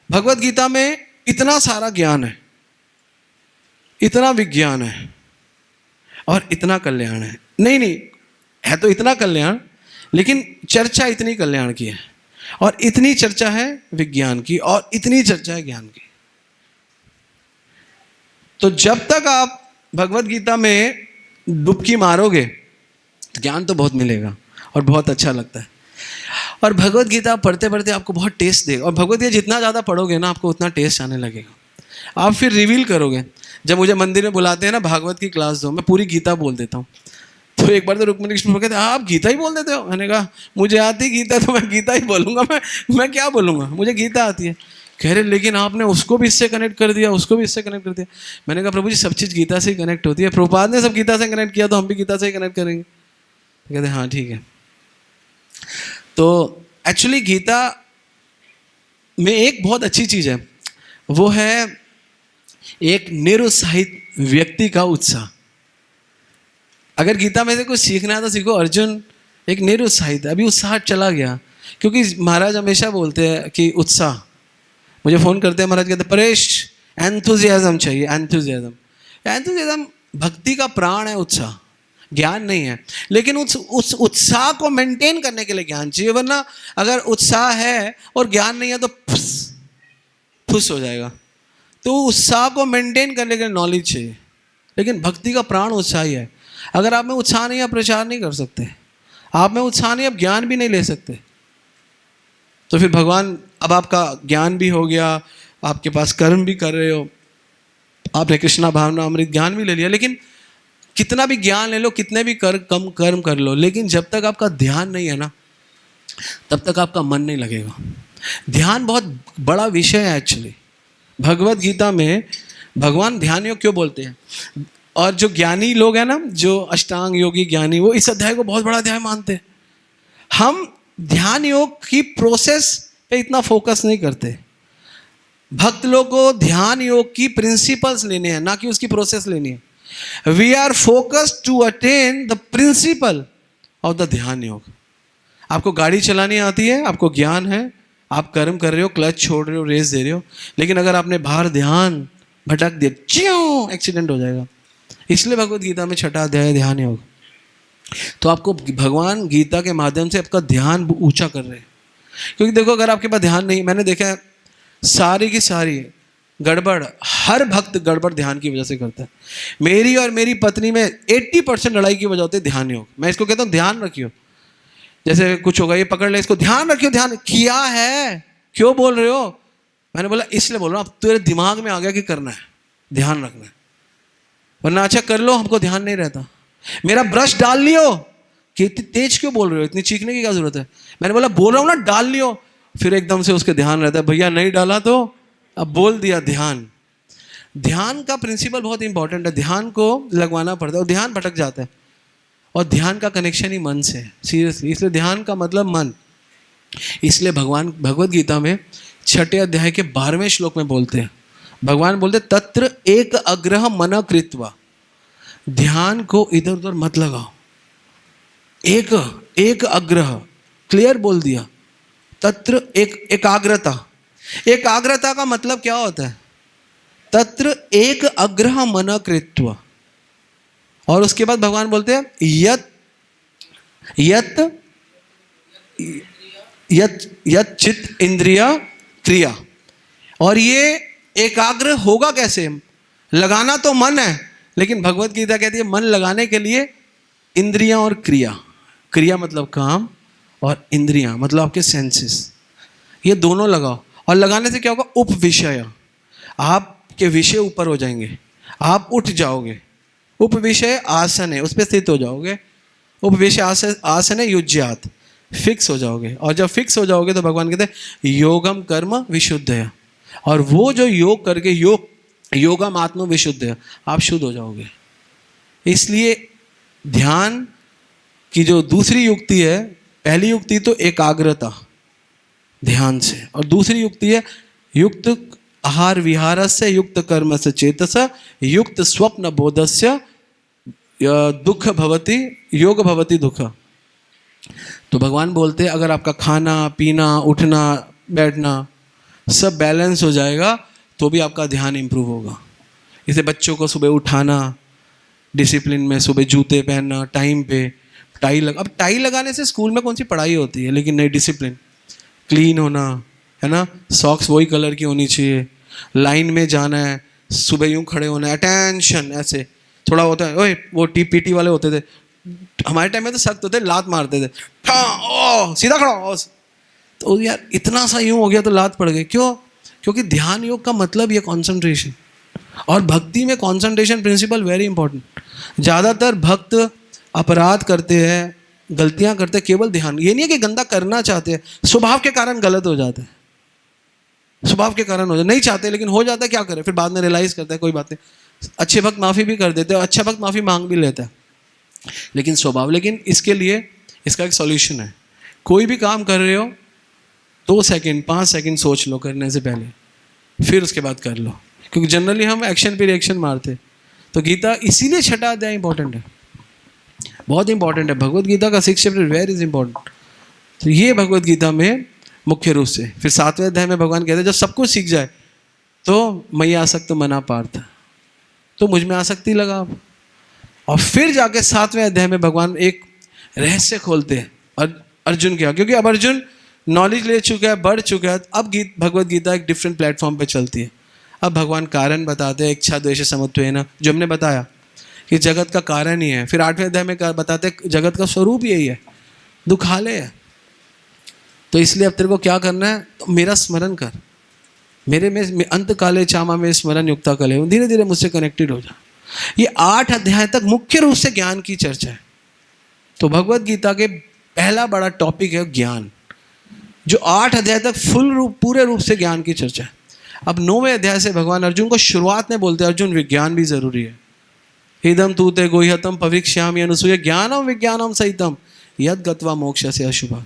भगवत गीता में इतना सारा ज्ञान है, इतना विज्ञान है और इतना कल्याण है। नहीं है तो इतना कल्याण, लेकिन चर्चा इतनी कल्याण की है, और इतनी चर्चा है विज्ञान की, और इतनी चर्चा है ज्ञान की। तो जब तक आप भगवत गीता में डुबकी मारोगे, ज्ञान तो बहुत मिलेगा और बहुत अच्छा लगता है। और भगवत गीता पढ़ते पढ़ते आपको बहुत टेस्ट देगा, और भगवत गीता जितना ज़्यादा पढ़ोगे ना, आपको उतना टेस्ट आने लगेगा। आप फिर रिवील करोगे। जब मुझे मंदिर में बुलाते हैं ना, भागवत की क्लास दो, मैं पूरी गीता बोल देता हूँ। तो एक बार तो रुक्मिणी कृष्ण कहते हैं, आप गीता ही बोल देते हो। मैंने कहा मुझे आती गीता, तो मैं गीता ही बोलूँगा, मैं क्या बोलूँगा, मुझे गीता आती है। कह रहे लेकिन आपने उसको भी इससे कनेक्ट कर दिया, उसको भी इससे कनेक्ट कर दिया। मैंने कहा प्रभु जी, सब चीज़ गीता से ही कनेक्ट होती है। प्रभुपाद ने सब गीता से कनेक्ट किया, तो हम भी गीता से ही कनेक्ट करेंगे। कहते हाँ ठीक है। तो एक्चुअली गीता में एक बहुत अच्छी चीज़ है, वो है एक निरुत्साहित व्यक्ति का उत्साह। अगर गीता में से कुछ सीखना है तो सीखो। अर्जुन एक निरुत्साहित, अभी उत्साह चला गया, क्योंकि महाराज हमेशा बोलते हैं कि उत्साह, मुझे फ़ोन करते हैं महाराज, कहते परेश एंथुजियाज्म चाहिए। एंथुजियाज्म भक्ति का प्राण है, उत्साह ज्ञान नहीं है। लेकिन उस उत्साह को मेंटेन करने के लिए ज्ञान चाहिए, वरना अगर उत्साह है और ज्ञान नहीं है तो फुस हो जाएगा। तो उत्साह को मेंटेन करने के लिए नॉलेज चाहिए, लेकिन भक्ति का प्राण उत्साह ही है। अगर आप में उत्साह नहीं है, आप प्रचार नहीं कर सकते। आप में उत्साह नहीं, आप ज्ञान भी नहीं ले सकते। तो फिर भगवान, अब आपका ज्ञान भी हो गया, आपके पास कर्म भी कर रहे हो, आपने कृष्णा भावना अमृत ज्ञान भी ले लिया, लेकिन कितना भी ज्ञान ले लो, कितने भी कम कर्म कर लो, लेकिन जब तक आपका ध्यान नहीं है ना, तब तक आपका मन नहीं लगेगा। ध्यान बहुत बड़ा विषय है एक्चुअली। भगवत गीता में भगवान ध्यान योग क्यों बोलते हैं, और जो ज्ञानी लोग हैं ना, जो अष्टांग योगी ज्ञानी, वो इस अध्याय को बहुत बड़ा अध्याय मानते हैं। हम ध्यान योग की प्रोसेस पे इतना फोकस नहीं करते। भक्त लोग को ध्यान योग की प्रिंसिपल्स लेने हैं, ना कि उसकी प्रोसेस लेनी है। We are focused to attain the principle of the dhyana yoga. आपको गाड़ी चलानी आती है, आपको ज्ञान है, आप कर्म कर रहे हो, क्लच छोड़ रहे हो, रेस दे रहे हो, लेकिन अगर आपने बाहर ध्यान भटक दिया, च्यों एक्सीडेंट हो जाएगा। इसलिए भगवत गीता में 6ठा अध्याय ध्यान योग। तो आपको भगवान गीता के माध्यम से आपका ध्यान ऊंचा कर रहे हैं। क्योंकि देखो, अगर आपके पास ध्यान नहीं, मैंने देखा है सारी की सारी गड़बड़, हर भक्त गड़बड़ ध्यान की वजह से करता है। मेरी और मेरी पत्नी में 80% लड़ाई की वजह होती है ध्यान योग। मैं इसको कहता हूँ ध्यान रखियो। जैसे कुछ होगा, ये पकड़ ले इसको, ध्यान रखियो। ध्यान किया है, क्यों बोल रहे हो? मैंने बोला इसलिए बोल रहा हूँ, अब तेरे दिमाग में आ गया कि करना है, ध्यान रखना है, वरना अच्छा कर लो, हमको ध्यान नहीं रहता। मेरा ब्रश डाल लियो, कि इतनी तेज क्यों बोल रहे हो, इतनी चीखने की क्या जरूरत है? मैंने बोला बोल रहा हूँ ना, डाल लियो। फिर एकदम से उसके ध्यान रहता है, भैया नहीं डाला तो अब बोल दिया। ध्यान का प्रिंसिपल बहुत इंपॉर्टेंट है। ध्यान को लगवाना पड़ता है, और ध्यान भटक जाता है, और ध्यान का कनेक्शन ही मन से है, सीरियसली। इसलिए ध्यान का मतलब मन। इसलिए भगवान भगवत गीता में 6ठे अध्याय के 12वें श्लोक में बोलते हैं, भगवान बोलते तत्र एक अग्रह मन कृत्वा। ध्यान को इधर उधर मत लगाओ, एक अग्रह, क्लियर बोल दिया। तत्र एकाग्रता। एकाग्रता का मतलब क्या होता है? तत्र एक अग्रह मन कृत्वा। और उसके बाद भगवान बोलते हैं यत चित्त इंद्रिया क्रिया। और ये एकाग्र होगा कैसे? लगाना तो मन है, लेकिन भगवत गीता कहती है मन लगाने के लिए इंद्रियां और क्रिया। क्रिया मतलब काम, और इंद्रियां मतलब आपके सेंसेस, ये दोनों लगाओ। और लगाने से क्या होगा? उपविषय, आपके विषय ऊपर हो जाएंगे, आप उठ जाओगे। उपविषय आसन है, उस पर स्थित हो जाओगे। उपविषय आसन है युज्यात, फिक्स हो जाओगे, और जब फिक्स हो जाओगे तो भगवान कहते हैं योगम कर्म विशुद्धया, और वो जो योग करके योगम आत्म विशुद्धया, आप शुद्ध हो जाओगे। इसलिए ध्यान की जो दूसरी युक्ति है, पहली युक्ति तो एकाग्रता ध्यान से, और दूसरी युक्ति है युक्त आहार विहारस्य युक्त कर्म से चेतस युक्त स्वप्न बोधस्य दुख भवति योग भवति दुख। तो भगवान बोलते हैं अगर आपका खाना पीना उठना बैठना सब बैलेंस हो जाएगा तो भी आपका ध्यान इम्प्रूव होगा। इसे बच्चों को सुबह उठाना, डिसिप्लिन में सुबह जूते पहनना, टाइम पे अब टाई लगाने से स्कूल में कौन सी पढ़ाई होती है, लेकिन नहीं, डिसिप्लिन, क्लीन होना है ना, सॉक्स वही कलर की होनी चाहिए, लाइन में जाना है, सुबह यूं खड़े होना है, अटेंशन, ऐसे थोड़ा होता है। ओए वो पीटी वाले होते थे हमारे टाइम में तो सख्त होते, लात मारते थे, ओ सीधा खड़ा हो, तो यार इतना सा यूं हो गया तो लात पड़ गई। क्यों? क्योंकि ध्यान योग का मतलब ये कॉन्सेंट्रेशन, और भक्ति में कॉन्सेंट्रेशन प्रिंसिपल वेरी इंपॉर्टेंट। ज़्यादातर भक्त अपराध करते हैं, गलतियां करते हैं केवल ध्यान, ये नहीं है कि गंदा करना चाहते हैं, स्वभाव के कारण गलत हो जाता है, स्वभाव के कारण हो जाता, नहीं चाहते लेकिन हो जाता है, क्या करें, फिर बाद में रियलाइज करता है कोई बात नहीं। अच्छे भक्त माफ़ी भी कर देते हैं, अच्छा भक्त माफ़ी मांग भी लेता है, लेकिन स्वभाव। लेकिन इसके लिए इसका एक सॉल्यूशन है, कोई भी काम कर रहे हो 2 सेकंड 5 सेकंड सोच लो करने से पहले, फिर उसके बाद कर लो, क्योंकि जनरली हम एक्शन पे रिएक्शन मारते। तो गीता इसीलिए छठा अध्याय इंपॉर्टेंट है, बहुत इंपॉर्टेंट है। भगवत गीता का 6 चैप्टर वेरी इज इंपॉर्टेंट। तो ये भगवत गीता में मुख्य रूप से। फिर 7वें अध्याय में भगवान कहते हैं जब सब कुछ सीख जाए तो मई आसक्त मना पार्थ, तो मुझ में आसक्ति लगा। और फिर जाके 7वें अध्याय में भगवान एक रहस्य खोलते हैं और अर्जुन क्या, क्योंकि अब अर्जुन नॉलेज ले चुका है, बढ़ चुका है, अब भगवत गीता एक डिफरेंट प्लेटफॉर्म पे चलती है। अब भगवान कारण बताते हैं, इच्छा द्वेष समत्वेन, जो हमने बताया कि जगत का कारण ही है। फिर 8वें अध्याय में बताते हैं जगत का स्वरूप यही है, दुखालय है। तो इसलिए अब तेरे को क्या करना है, तो मेरा स्मरण कर, मेरे में अंत काले चामा में स्मरण युक्ता कले, धीरे धीरे मुझसे कनेक्टेड हो जा। ये 8 अध्याय तक मुख्य रूप से ज्ञान की चर्चा है। तो भगवत गीता के पहला बड़ा टॉपिक है ज्ञान, जो 8 अध्याय तक पूरे रूप से ज्ञान की चर्चा है। अब 9वें अध्याय से भगवान अर्जुन को शुरुआत में बोलते हैं अर्जुन विज्ञान भी जरूरी है। इदम तू ते गुह्यतम पविक्ष्यामि अनुसूय ज्ञानम विज्ञानम सहितम यद गत्वा मोक्ष से अशुभा,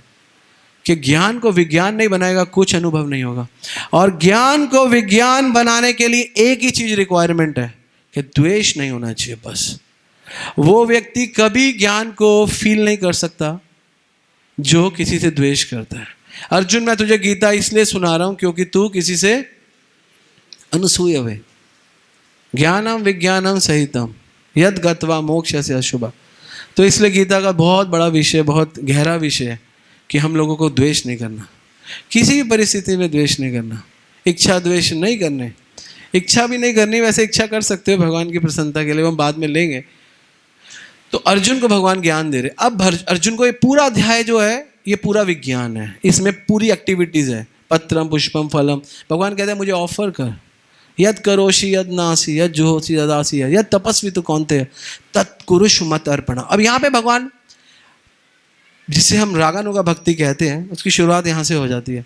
कि ज्ञान को विज्ञान नहीं बनाएगा कुछ अनुभव नहीं होगा। और ज्ञान को विज्ञान बनाने के लिए एक ही चीज रिक्वायरमेंट है कि द्वेष नहीं होना चाहिए। बस वो व्यक्ति कभी ज्ञान को फील नहीं कर सकता जो किसी से द्वेष करता है। अर्जुन मैं तुझे गीता इसलिए सुना रहा हूं क्योंकि तू किसी से अनुसूय हुए। ज्ञानम विज्ञानम सहितम यद गत्वा मोक्ष से अशुभा। तो इसलिए गीता का बहुत बड़ा विषय, बहुत गहरा विषय है कि हम लोगों को द्वेष नहीं करना, किसी भी परिस्थिति में द्वेष नहीं करना, इच्छा द्वेष नहीं करने, इच्छा भी नहीं करनी। वैसे इच्छा कर सकते हो भगवान की प्रसन्नता के लिए, वो हम बाद में लेंगे। तो अर्जुन को भगवान ज्ञान दे रहे। अब अर्जुन को ये पूरा अध्याय जो है ये पूरा विज्ञान है, इसमें पूरी एक्टिविटीज है, पत्रम पुष्पम फलम। भगवान कहते हैं मुझे ऑफर कर, यद करोषि यद नासी यद जुहोषि यदासी यद तपस्वी तो कौनते तत्कुरुष मत अर्पणा। अब यहाँ पे भगवान, जिसे हम रागानुगा भक्ति कहते हैं, उसकी शुरुआत यहाँ से हो जाती है।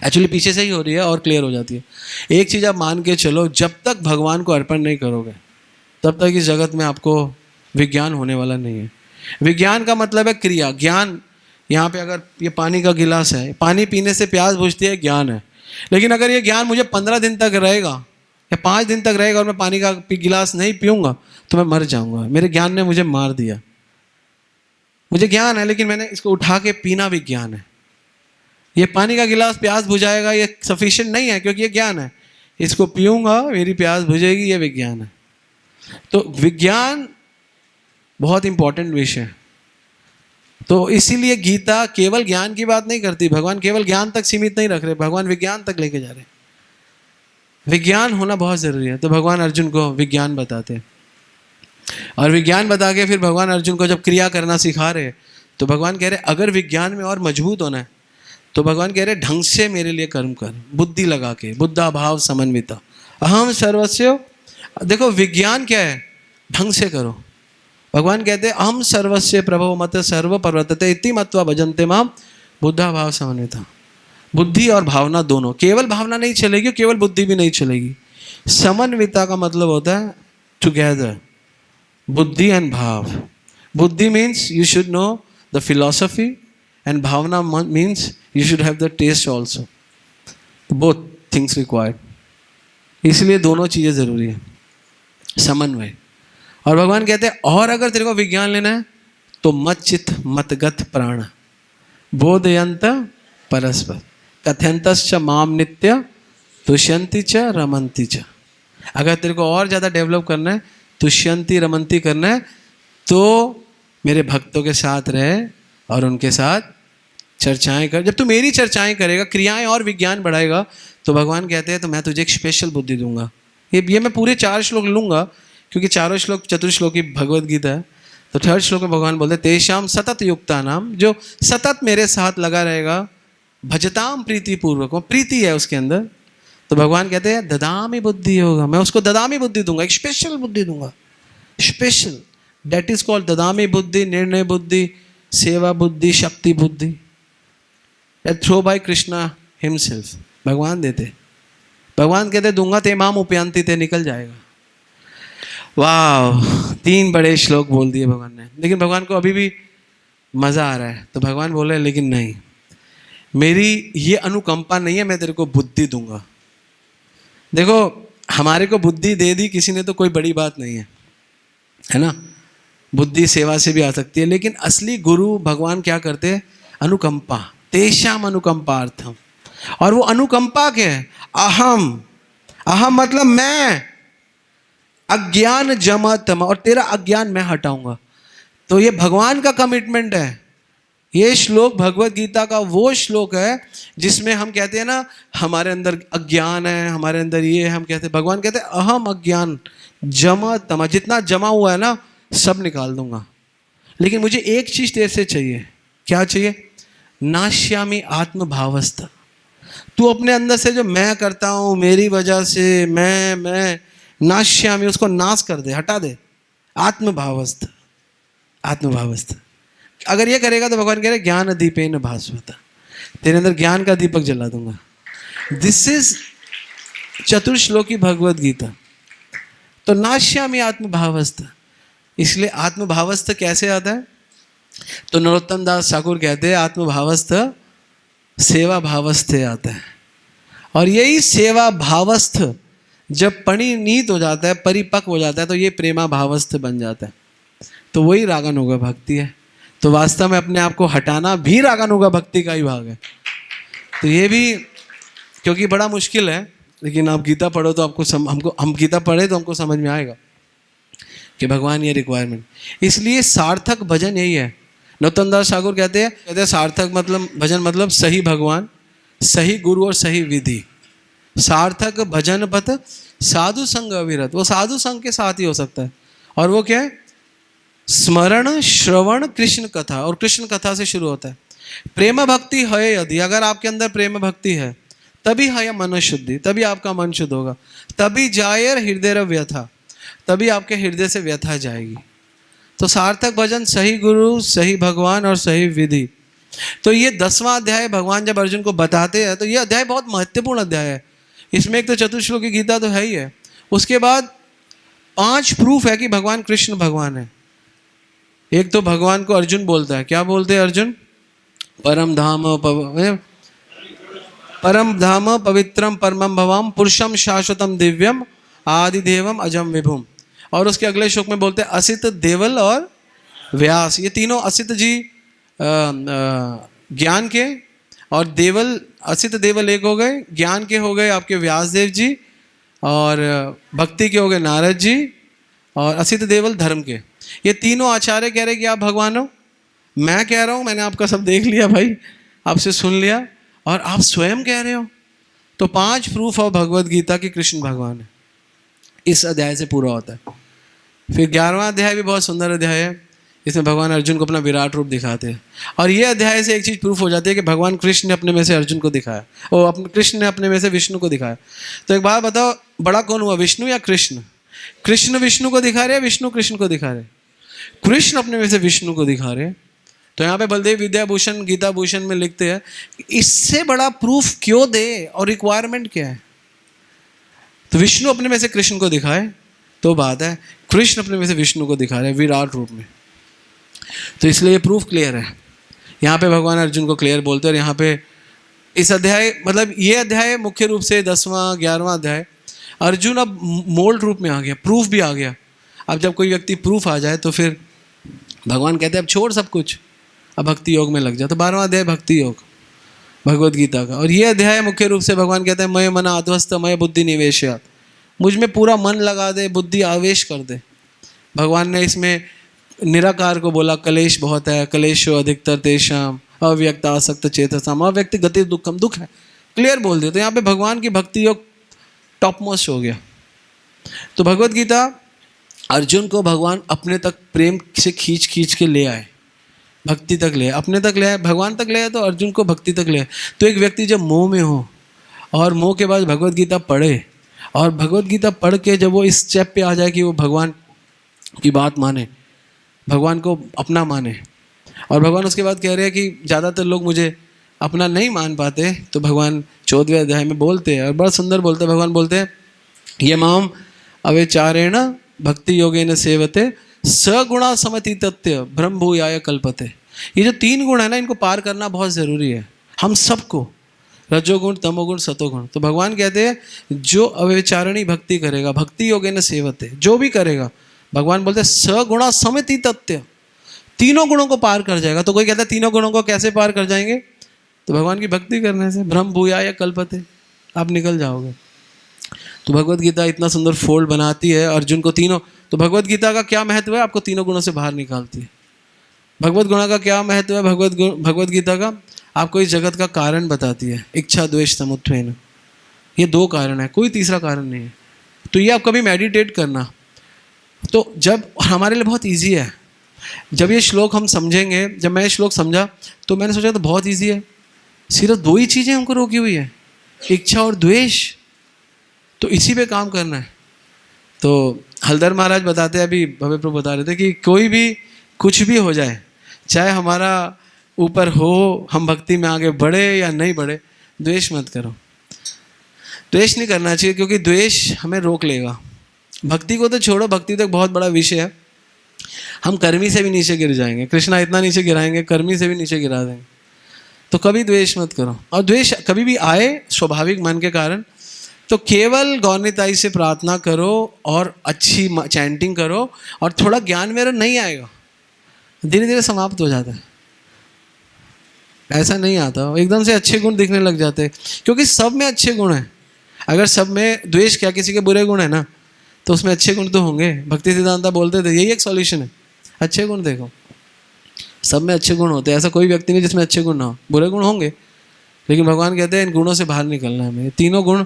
एक्चुअली पीछे से ही हो रही है और क्लियर हो जाती है। एक चीज़ आप मान के चलो, जब तक भगवान को अर्पण नहीं करोगे तब तक इस जगत में आपको विज्ञान होने वाला नहीं है। विज्ञान का मतलब है क्रिया। ज्ञान, यहाँ पे अगर ये पानी का गिलास है, पानी पीने से प्यास बुझती है, ज्ञान है। लेकिन अगर ये ज्ञान मुझे 15 दिन तक रहेगा या 5 दिन तक रहेगा और मैं पानी का गिलास नहीं पीऊँगा तो मैं मर जाऊँगा। मेरे ज्ञान ने मुझे मार दिया। मुझे ज्ञान है लेकिन मैंने इसको उठा के पीना विज्ञान है। ये पानी का गिलास प्यास बुझाएगा ये सफिशिएंट नहीं है क्योंकि ये ज्ञान है। इसको पीऊँगा मेरी प्यास बुझेगी, ये विज्ञान है। तो विज्ञान बहुत इंपॉर्टेंट विषय है। तो इसीलिए गीता केवल ज्ञान की बात नहीं करती। भगवान केवल ज्ञान तक सीमित नहीं रख रहे, भगवान विज्ञान तक लेके जा रहे। विज्ञान होना बहुत जरूरी है। तो भगवान अर्जुन को विज्ञान बताते हैं और विज्ञान बता के फिर भगवान अर्जुन को जब क्रिया करना सिखा रहे तो भगवान कह रहे अगर विज्ञान में और मजबूत होना है तो भगवान कह रहे ढंग से मेरे लिए कर्म कर, बुद्धि लगा के, बुद्धा भाव समन्विता अहम सर्वस्व। देखो विज्ञान क्या है, ढंग से करो, भगवान कहते हैं अहम सर्वस्य प्रभो मत सर्व प्रवर्तते इति मत्वा भजन्ते माम बुद्धा भाव समन्विता। बुद्धि और भावना दोनों, केवल भावना नहीं चलेगी, केवल बुद्धि भी नहीं चलेगी। समन्विता का मतलब होता है टुगेदर, बुद्धि and bhav. Buddhi means you should know the philosophy and bhavana means you should have the taste also, both things required. इसलिए दोनों चीज़ें ज़रूरी है, समन्वय। और भगवान कहते हैं और अगर तेरे को विज्ञान लेना है तो मत चित मतगत प्राण बोधयंत परस्पर कथयंतश्च माम नित्य तुष्यंति च रमंती च। अगर तेरे को और ज़्यादा डेवलप करना है, तुष्यंति रमंती करना है, तो मेरे भक्तों के साथ रहे और उनके साथ चर्चाएं कर। जब तू मेरी चर्चाएं करेगा, क्रियाएं और विज्ञान बढ़ाएगा, तो भगवान कहते हैं तो मैं तुझे एक स्पेशल बुद्धि दूंगा। ये मैं पूरे 4 श्लोक लूंगा क्योंकि चारों श्लोक चतुर्श्लोकी भगवद गीता है। तो 3rd श्लोक में भगवान बोलते तेषाम सतत युक्ता नाम, जो सतत मेरे साथ लगा रहेगा, भजताम प्रीति पूर्वक, प्रीति है उसके अंदर। तो भगवान कहते हैं ददामी बुद्धि होगा, मैं उसको ददामी बुद्धि दूंगा, एक स्पेशल बुद्धि दूंगा, स्पेशल। दैट इज कॉल्ड ददामी बुद्धि, निर्णय बुद्धि, सेवा बुद्धि, शक्ति बुद्धि, थ्रो बाय कृष्णा हिमसेल्फ। भगवान देते, भगवान कहते दूंगा ते माम उपयांति, ते निकल जाएगा। वाह, 3 बड़े श्लोक बोल दिए भगवान ने। लेकिन भगवान को अभी भी मज़ा आ रहा है, तो भगवान बोल रहे हैं लेकिन नहीं, मेरी ये अनुकंपा नहीं है, मैं तेरे को बुद्धि दूंगा। देखो हमारे को बुद्धि दे दी किसी ने तो कोई बड़ी बात नहीं है ना। बुद्धि सेवा से भी आ सकती है, लेकिन असली गुरु भगवान क्या करते हैं, अनुकंपा, तेषाम अनुकंपार्थम। और वो अनुकंपा क्या है, अहम। अहम मतलब मैं, अज्ञान जमा तम, और तेरा अज्ञान मैं हटाऊंगा। तो ये भगवान का कमिटमेंट है। ये श्लोक भगवत गीता का वो श्लोक है जिसमें हम कहते हैं ना हमारे अंदर अज्ञान है, हमारे अंदर ये है, हम कहते हैं, भगवान कहते हैं अहम अज्ञान जमा तमा, जितना जमा हुआ है ना सब निकाल दूंगा। लेकिन मुझे एक चीज तेरे से चाहिए। क्या चाहिए, नाश्यामी आत्म भावस्थ। तू अपने अंदर से जो मैं करता हूँ, मेरी वजह से मैं नाश्यामी, उसको नाश कर दे, हटा दे। आत्मभावस्थ, आत्मभावस्थ। अगर ये करेगा तो भगवान कह रहे ज्ञान दीपेन भास्वता, तेरे अंदर ज्ञान का दीपक जला दूंगा। दिस इज चतुर्श्लोकी भगवद गीता। तो नाश्यामी आत्मभावस्थ, इसलिए आत्मभावस्थ कैसे आता है, तो नरोत्तम दास ठाकुर कहते हैं आत्मभावस्थ सेवा भावस्थ आता है। और यही सेवा भावस्थ जब परिणीत हो जाता है, परिपक्व हो जाता है, तो ये प्रेमा भावस्थ बन जाता है। तो वही रागानुगा भक्ति है। तो वास्तव में अपने आप को हटाना भी रागानुगा भक्ति का ही भाग है। तो ये भी क्योंकि बड़ा मुश्किल है, लेकिन आप गीता पढ़ो तो आपको हम गीता पढ़े तो हमको समझ में आएगा कि भगवान ये रिक्वायरमेंट। इसलिए सार्थक भजन यही है। नरोत्तम दास ठाकुर कहते हैं सार्थक मतलब भजन मतलब सही भगवान, सही गुरु और सही विधि। सार्थक भजन पथ साधु संग अविरत, वो साधु संग के साथ ही हो सकता है। और वो क्या है, स्मरण श्रवण कृष्ण कथा, और कृष्ण कथा से शुरू होता है। प्रेम भक्ति है यदि, अगर आपके अंदर प्रेम भक्ति है तभी है मन शुद्धि, तभी आपका मन शुद्ध होगा, तभी जाए हृदय व्यथा, तभी आपके हृदय से व्यथा जाएगी। तो सार्थक भजन सही गुरु, सही भगवान और सही विधि। तो ये 10वां अध्याय भगवान जब अर्जुन को बताते हैं तो ये अध्याय बहुत महत्वपूर्ण अध्याय है। इसमें एक तो चतुर्श्लोकी गीता तो है ही है, उसके बाद 5 प्रूफ है कि भगवान कृष्ण भगवान है। एक तो भगवान को अर्जुन बोलता है, क्या बोलते हैं अर्जुन, परम धाम पवित्रम परमम भवाम पुरुषम शाश्वतम दिव्यम आदिदेवम अजम विभुम। और उसके अगले श्लोक में बोलते हैं असित देवल और व्यास। ये तीनों, असित जी ज्ञान के, और देवल, असित देवल एक हो गए, ज्ञान के हो गए आपके व्यास देव जी, और भक्ति के हो गए नारद जी, और असित देवल धर्म के। ये तीनों आचार्य कह रहे कि आप भगवान हो। मैं कह रहा हूँ मैंने आपका सब देख लिया भाई, आपसे सुन लिया, और आप स्वयं कह रहे हो। तो 5 प्रूफ ऑफ भगवद गीता की कृष्ण भगवान है, इस अध्याय से पूरा होता है। फिर 11वां अध्याय भी बहुत सुंदर अध्याय है। इसमें भगवान अर्जुन को अपना विराट रूप दिखाते हैं। और ये अध्याय से एक चीज़ प्रूफ हो जाती है कि भगवान कृष्ण ने अपने में से अर्जुन को दिखाया, और अपने कृष्ण ने अपने में से विष्णु को दिखाया। तो एक बात बताओ, बड़ा कौन हुआ, विष्णु या कृष्ण? कृष्ण विष्णु को दिखा रहे, विष्णु कृष्ण को दिखा रहे? कृष्ण अपने में से विष्णु को दिखा रहे हैं। तो यहाँ पे बलदेव विद्याभूषण गीता भूषण में लिखते हैं, इससे बड़ा प्रूफ क्यों दे और रिक्वायरमेंट क्या है। तो विष्णु अपने में से कृष्ण को दिखाए तो बात है, कृष्ण अपने में से विष्णु को दिखा रहे हैं विराट रूप में। तो इसलिए ये प्रूफ क्लियर है। यहाँ पे भगवान अर्जुन को क्लियर बोलते हैं। और यहाँ पे इस अध्याय, मतलब ये अध्याय मुख्य रूप से 10वां 11वां अध्याय, अर्जुन अब मोल्ड रूप में आ गया, प्रूफ भी आ गया। अब जब कोई व्यक्ति प्रूफ आ जाए तो फिर भगवान कहते हैं अब छोड़ सब कुछ, अब भक्ति योग में लग जाए। तो 12वां अध्याय भक्ति योग भगवद गीता का। और ये अध्याय मुख्य रूप से भगवान कहते हैं मय मना अध्वस्त मय बुद्धि निवेशयात्, मुझ में पूरा मन लगा दे, बुद्धि आवेश कर दे। भगवान ने इसमें निराकार को बोला कलेश बहुत है, कलेशो अधिकतर तेषाम अव्यक्त आसक्त चेतसाम, अव्यक्त गति दुखम, दुख है, क्लियर बोल दिया। तो यहाँ पे भगवान की भक्ति योग टॉप मोस्ट हो गया। तो भगवद गीता अर्जुन को भगवान अपने तक प्रेम से खींच खींच के ले आए, भक्ति तक ले आए, अपने तक ले आए, भगवान तक ले आए, तो अर्जुन को भक्ति तक ले आए। तो एक व्यक्ति जब मोह में हो और मोह के बाद भगवद गीता पढ़े, और भगवद गीता पढ़ के जब वो इस स्टेप पे आ जाए कि वो भगवान की बात माने, भगवान को अपना माने, और भगवान उसके बाद कह रहे हैं कि ज़्यादातर लोग मुझे अपना नहीं मान पाते, तो भगवान 14वें अध्याय में बोलते हैं, और बड़ा सुंदर बोलते हैं। भगवान बोलते हैं ये माम अवेचारेण भक्ति योगेन सेवते सगुणा समति तत्य ब्रह्म भूयाय कल्पते। ये जो 3 गुण है ना, इनको पार करना बहुत ज़रूरी है हम सबको, रजोगुण तमोगुण सतोगुण। तो भगवान कहते हैं जो अविचारणी भक्ति करेगा, भक्ति योगेन सेवते, जो भी करेगा, भगवान बोलते हैं सगुणा समति तत्य, तीनों गुणों को पार कर जाएगा। तो कोई कहता है तीनों गुणों को कैसे पार कर जाएंगे, तो भगवान की भक्ति करने से, ब्रह्म भूयाय कल्पते, आप निकल जाओगे। तो भगवद गीता इतना सुंदर फोल्ड बनाती है अर्जुन को तीनों। तो भगवद गीता का क्या महत्व है, आपको तीनों गुणों से बाहर निकालती है। भगवद गुणा का क्या महत्व है, भगवद गीता का आपको इस जगत का कारण बताती है, इच्छा द्वेष समुत्थेन। ये 2 कारण है, कोई तीसरा कारण नहीं है। तो ये आप कभी मेडिटेट करना। तो जब हमारे लिए बहुत ईजी है, जब ये श्लोक हम समझेंगे, जब मैं ये श्लोक समझा तो मैंने सोचा तो बहुत ईजी है, सिर्फ 2 ही चीज़ें हमको रोकी हुई है, इच्छा और द्वेष, तो इसी पे काम करना है। तो हलदर महाराज बताते हैं, अभी भव्य प्रभु बता रहे थे कि कोई भी कुछ भी हो जाए, चाहे हमारा ऊपर हो, हम भक्ति में आगे बढ़े या नहीं बढ़े, द्वेष मत करो। द्वेष नहीं करना चाहिए, क्योंकि द्वेष हमें रोक लेगा। भक्ति को तो छोड़ो, भक्ति तो एक बहुत बड़ा विषय है, हम कर्मी से भी नीचे गिर जाएंगे, कृष्णा इतना नीचे गिराएंगे, कर्मी से भी नीचे गिरा देंगे। तो कभी द्वेष मत करो। और द्वेष कभी भी आए स्वाभाविक मन के कारण, तो केवल गौरनिताई से प्रार्थना करो और अच्छी चैंटिंग करो, और थोड़ा ज्ञान मेरा नहीं आएगा, धीरे धीरे समाप्त हो जाता है। ऐसा नहीं आता, एकदम से अच्छे गुण दिखने लग जाते हैं, क्योंकि सब में अच्छे गुण हैं। अगर सब में द्वेष, क्या किसी के बुरे गुण है ना, तो उसमें अच्छे गुण तो होंगे। भक्ति सिद्धांता बोलते थे यही एक सॉल्यूशन है, अच्छे गुण देखो, सब में अच्छे गुण होते हैं। ऐसा कोई व्यक्ति नहीं जिसमें अच्छे गुण ना हो, बुरे गुण होंगे, लेकिन भगवान कहते हैं इन गुणों से बाहर निकलना है हमें, तीनों गुण।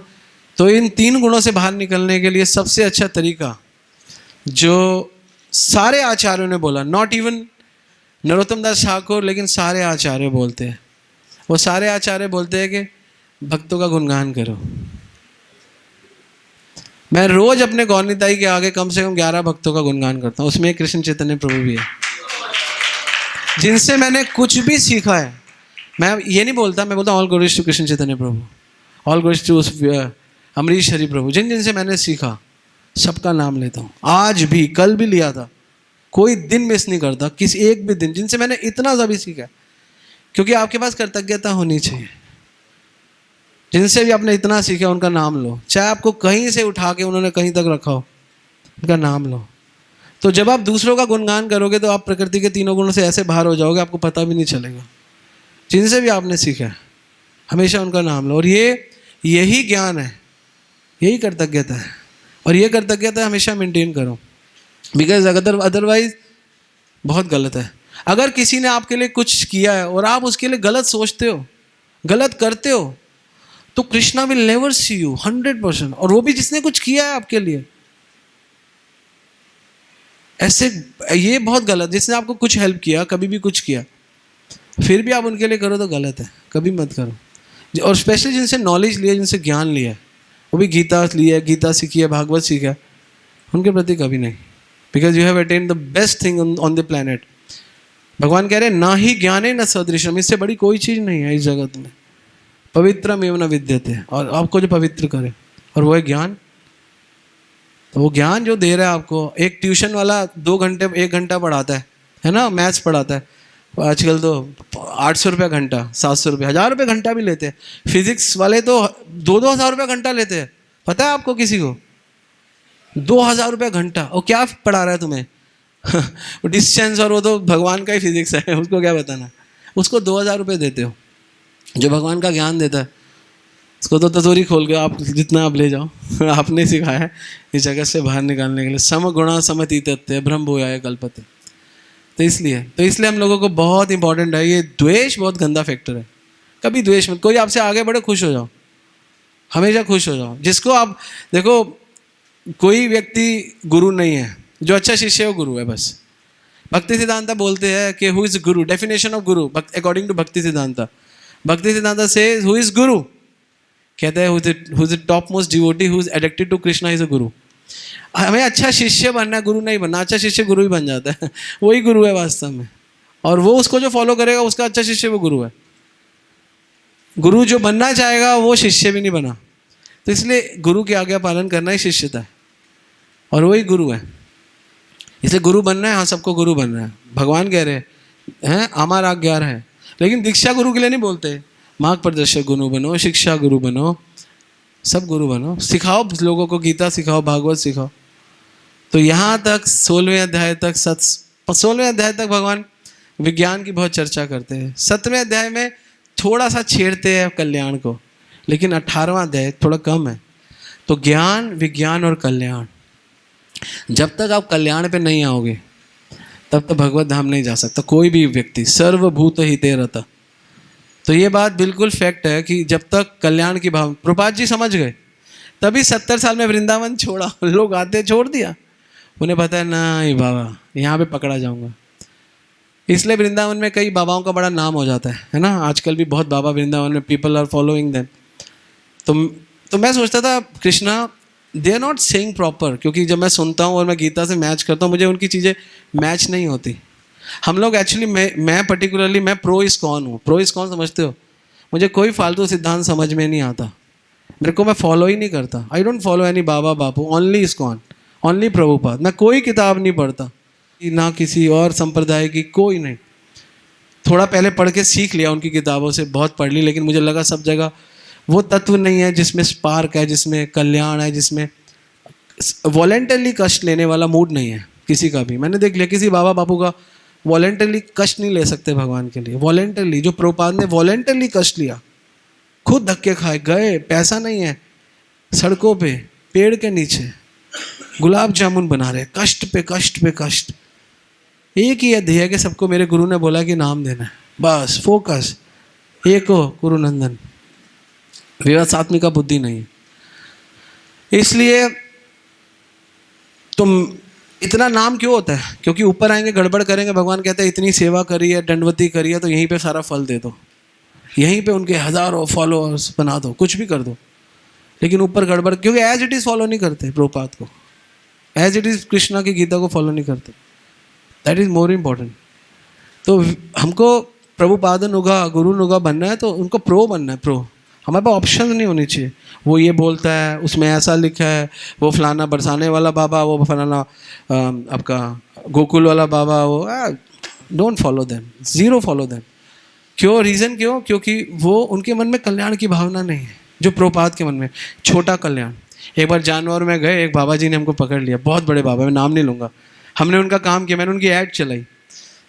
तो इन 3 गुणों से बाहर निकलने के लिए सबसे अच्छा तरीका, जो सारे आचार्यों ने बोला, नॉट इवन नरोत्तम दास ठाकुर, लेकिन सारे आचार्य बोलते हैं, वो सारे आचार्य बोलते हैं कि भक्तों का गुणगान करो। मैं रोज अपने गौरनिताई के आगे कम से कम 11 भक्तों का गुणगान करता हूँ, उसमें एक कृष्ण चैतन्य प्रभु भी है, जिनसे मैंने कुछ भी सीखा है। मैं ये नहीं बोलता, मैं बोलता all glories to Krishna Chaitanya Prabhu, all glories to Amrish Hari Prabhu, जिनसे मैंने सीखा सबका नाम लेता हूँ। आज भी, कल भी लिया था, कोई दिन मिस नहीं करता, किसी एक भी दिन, जिनसे मैंने इतना सा भी सीखा। क्योंकि आपके पास कृतज्ञता होनी चाहिए। जिनसे भी आपने इतना सीखा उनका नाम लो, चाहे आपको कहीं से उठा के उन्होंने कहीं तक रखा हो, उनका नाम लो। तो जब आप दूसरों का गुणगान करोगे तो आप प्रकृति के 3 गुणों से ऐसे बाहर हो जाओगे, आपको पता भी नहीं चलेगा। जिनसे भी आपने सीखा है हमेशा उनका नाम लो, और यही ज्ञान है, यही कृतज्ञता है, और ये कृतज्ञता हमेशा मेंटेन करो, बिकॉज अदरवाइज बहुत गलत है। अगर किसी ने आपके लिए कुछ किया है और आप उसके लिए गलत सोचते हो, गलत करते हो, तो Krishna will never see you 100%, और वो भी जिसने कुछ किया है आपके लिए। ऐसे ये बहुत गलत, जिसने आपको कुछ हेल्प किया, कभी भी कुछ किया, फिर भी आप उनके लिए करो तो गलत है, कभी मत करो। और स्पेशली जिनसे नॉलेज लिया, जिनसे ज्ञान लिया, वो भी गीता लिया, गीता सीखी है, भागवत सीखा, उनके प्रति कभी नहीं। Because you have attend the best thing on the planet. भगवान कह रहे हैं ना ही ज्ञाने न सदृशम, इससे बड़ी कोई चीज़ नहीं है इस जगत में। पवित्रम एवं न विद्यते, और आपको जो पवित्र करे, और वो है ज्ञान। तो वो ज्ञान जो दे रहा है आपको, एक ट्यूशन वाला 2 घंटे 1 घंटा पढ़ाता है ना, मैथ्स पढ़ाता है, आजकल तो 800 रुपये घंटा, 700 रुपये, 1000 रुपये घंटा भी लेते हैं। फिजिक्स वाले तो 2-2 हज़ार रुपये घंटा लेते हैं, पता है आपको किसी को? 2000 रुपये घंटा। और क्या पढ़ा रहा है तुम्हें? डिस्टेंस, और वो तो भगवान का ही फिजिक्स है, उसको क्या बताना। उसको 2000 रुपये देते हो, जो भगवान का ज्ञान देता है उसको तो तसोरी खोल के आप जितना आप ले जाओ। आपने सिखाया है इस जगत से बाहर निकालने के लिए। सम गुणा समतीतत्व ब्रह्म भूयाय कल्पते। तो इसलिए हम लोगों को बहुत इंपॉर्टेंट है, ये द्वेष बहुत गंदा फैक्टर है। कभी द्वेष मत, कोई आपसे आगे बढ़े खुश हो जाओ, हमेशा खुश हो जाओ। जिसको आप देखो, कोई व्यक्ति गुरु नहीं है, जो अच्छा शिष्य है वो गुरु है बस। भक्ति सिद्धांता बोलते हैं कि who is Guru, definition of Guru according to भक्ति सिद्धांता। भक्ति सिद्धांता से हु इज गुरु, कहते हैं who is top most devotee who is addicted to Krishna is a guru. हमें अच्छा शिष्य बनना है, गुरु नहीं बनना। अच्छा शिष्य गुरु ही बन जाता है, वही गुरु है वास्तव में। और वो उसको जो फॉलो करेगा उसका अच्छा शिष्य वो गुरु है। गुरु जो बनना चाहेगा वो शिष्य भी नहीं बना। तो इसलिए गुरु की आज्ञा पालन करना ही शिष्यता है, और वही गुरु है। इसलिए गुरु बनना है, हाँ सबको गुरु बनना है। भगवान कह रहे हैं हमारा आज्ञा है, लेकिन दीक्षा गुरु के लिए नहीं बोलते। मार्ग प्रदर्शक गुरु बनो, शिक्षा गुरु बनो, सब गुरु बनो, सिखाओ लोगों को, गीता सिखाओ, भागवत सिखाओ। तो यहाँ तक 16वें अध्याय तक 16वें अध्याय तक भगवान विज्ञान की बहुत चर्चा करते हैं। 7वें अध्याय में थोड़ा सा छेड़ते हैं कल्याण को, लेकिन 18वां अध्याय थोड़ा कम है। तो ज्ञान, विज्ञान और कल्याण, जब तक आप कल्याण पे नहीं आओगे तब तक भगवत धाम नहीं जा सकता कोई भी व्यक्ति। सर्वभूत हिते रता। तो ये बात बिल्कुल फैक्ट है कि जब तक कल्याण की भाव, प्रभुपाद जी समझ गए, तभी 70 साल में वृंदावन छोड़ा। लोग आते छोड़ दिया, उन्हें पता है नहीं बाबा यहाँ पे पकड़ा जाऊंगा। इसलिए वृंदावन में कई बाबाओं का बड़ा नाम हो जाता है ना। आजकल भी बहुत बाबा वृंदावन में, पीपल आर फॉलोइंग देम। तो मैं सोचता था Krishna they are not saying proper, क्योंकि जब मैं सुनता हूँ और मैं गीता से मैच करता हूँ, मुझे उनकी चीज़ें मैच नहीं होती। हम लोग एक्चुअली, मैं पर्टिकुलरली मैं प्रो इस्कॉन हूँ। प्रो इस्कॉन समझते हो? मुझे कोई फालतू सिद्धांत समझ में नहीं आता, मेरे को, मैं फॉलो ही नहीं करता। I don't follow any Baba Bapu, only ISKCON, only Prabhupada. मैं कोई किताब नहीं पढ़ता, ना किसी और संप्रदाय की, कोई नहीं। थोड़ा पहले पढ़ के सीख लिया उनकी किताबों से, बहुत पढ़ ली, लेकिन मुझे लगा सब जगह वो तत्व नहीं है जिसमें स्पार्क है, जिसमें कल्याण है, जिसमें वॉलेंटरली कष्ट लेने वाला मूड नहीं है किसी का भी। मैंने देख लिया किसी बाबा बापू का वॉलेंटरली कष्ट नहीं ले सकते भगवान के लिए। वॉलेंटरली, जो प्रभुपाद ने वॉलेंटरली कष्ट लिया, खुद धक्के खाए, गए, पैसा नहीं है, सड़कों पे, पेड़ के नीचे गुलाब जामुन बना रहे, कष्ट पे कष्ट पे कष्ट। एक ही ध्येय कि सबको, मेरे गुरु ने बोला कि नाम देना है, बस फोकस एक हो, गुरु नंदन। विवासात्मिका बुद्धि नहीं है। इसलिए तुम इतना नाम क्यों होता है? क्योंकि ऊपर आएंगे गड़बड़ करेंगे। भगवान कहते हैं इतनी सेवा करी है, दंडवती करी है, तो यहीं पे सारा फल दे दो, यहीं पे उनके हजारों फॉलोअर्स बना दो, कुछ भी कर दो। लेकिन ऊपर गड़बड़, क्योंकि एज इट इज़ फॉलो नहीं करते प्रभुपाद को, एज इट इज़ कृष्णा की गीता को फॉलो नहीं करते। That is more important. तो हमको प्रभुपाद नुगा, गुरु नुगा बनना है, तो उनको प्रो बनना है, प्रो। हमारे पास ऑप्शन नहीं होनी चाहिए। वो ये बोलता है, उसमें ऐसा लिखा है, वो फलाना बरसाने वाला बाबा, वो फलाना आपका गोकुल वाला बाबा, वो don't follow them, zero follow them. क्यों? रीज़न क्यों? क्योंकि वो उनके मन में कल्याण की भावना नहीं है, जो प्रभुपाद के मन में छोटा कल्याण। एक बार जानवर में गए, एक बाबा जी ने हमको पकड़ लिया, बहुत बड़े बाबा, मैं नाम नहीं लूँगा। हमने उनका काम किया, मैंने उनकी ऐड चलाई,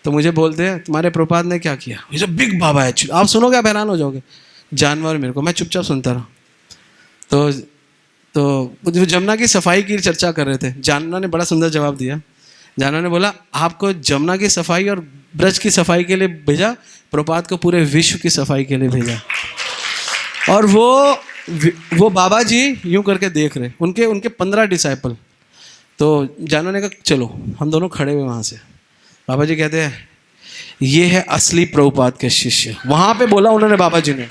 तो मुझे बोलते हैं तुम्हारे प्रभुपाद ने क्या किया। ये बिग बाबा है, आप सुनोगे आप हैरान हो जाओगे। जानवर मेरे को, मैं चुपचाप सुनता रहा। तो जो जमुना की सफाई की चर्चा कर रहे थे, जानना ने बड़ा सुंदर जवाब दिया। जानना ने बोला आपको जमुना की सफाई और ब्रज की सफाई के लिए भेजा, प्रभुपाद को पूरे विश्व की सफाई के लिए भेजा। और वो बाबा जी यूं करके देख रहे, उनके 15 डिसाइपल। तो जानना ने कहा चलो, हम दोनों खड़े हुए वहाँ से। बाबा जी कहते हैं ये है असली प्रभुपाद के शिष्य। वहाँ पे बोला उन्होंने, बाबा जी ने,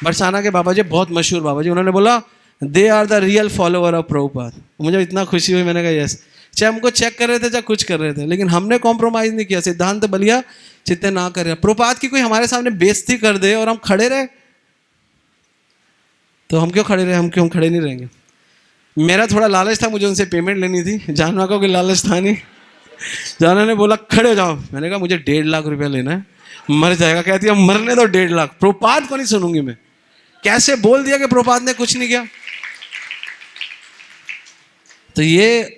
बरसाना के बाबा जी, बहुत मशहूर बाबा जी, उन्होंने बोला they are the real follower of Prabhupada. मुझे इतना खुशी हुई, मैंने कहा यस, चाहे हमको चेक कर रहे थे चाहे कुछ कर रहे थे, लेकिन हमने कॉम्प्रोमाइज़ नहीं किया। सिद्धांत बलिया चित्ते ना करे। प्रभुपाद की कोई हमारे सामने बेइज्जती कर दे और हम खड़े रहे, तो हम क्यों खड़े रहे? हम खड़े नहीं रहेंगे। मेरा थोड़ा लालच था, मुझे उनसे पेमेंट लेनी थी। जानवा को कोई लालच था नहीं। जाना ने बोला खड़े जाओ, मैंने कहा मुझे 1.5 लाख रुपया लेना है, मर जाएगा। कहती है मरने दो 1.5 लाख। प्रभुपाद को नहीं सुनूंगी मैं। कैसे बोल दिया कि प्रभुपाद ने कुछ नहीं किया। तो ये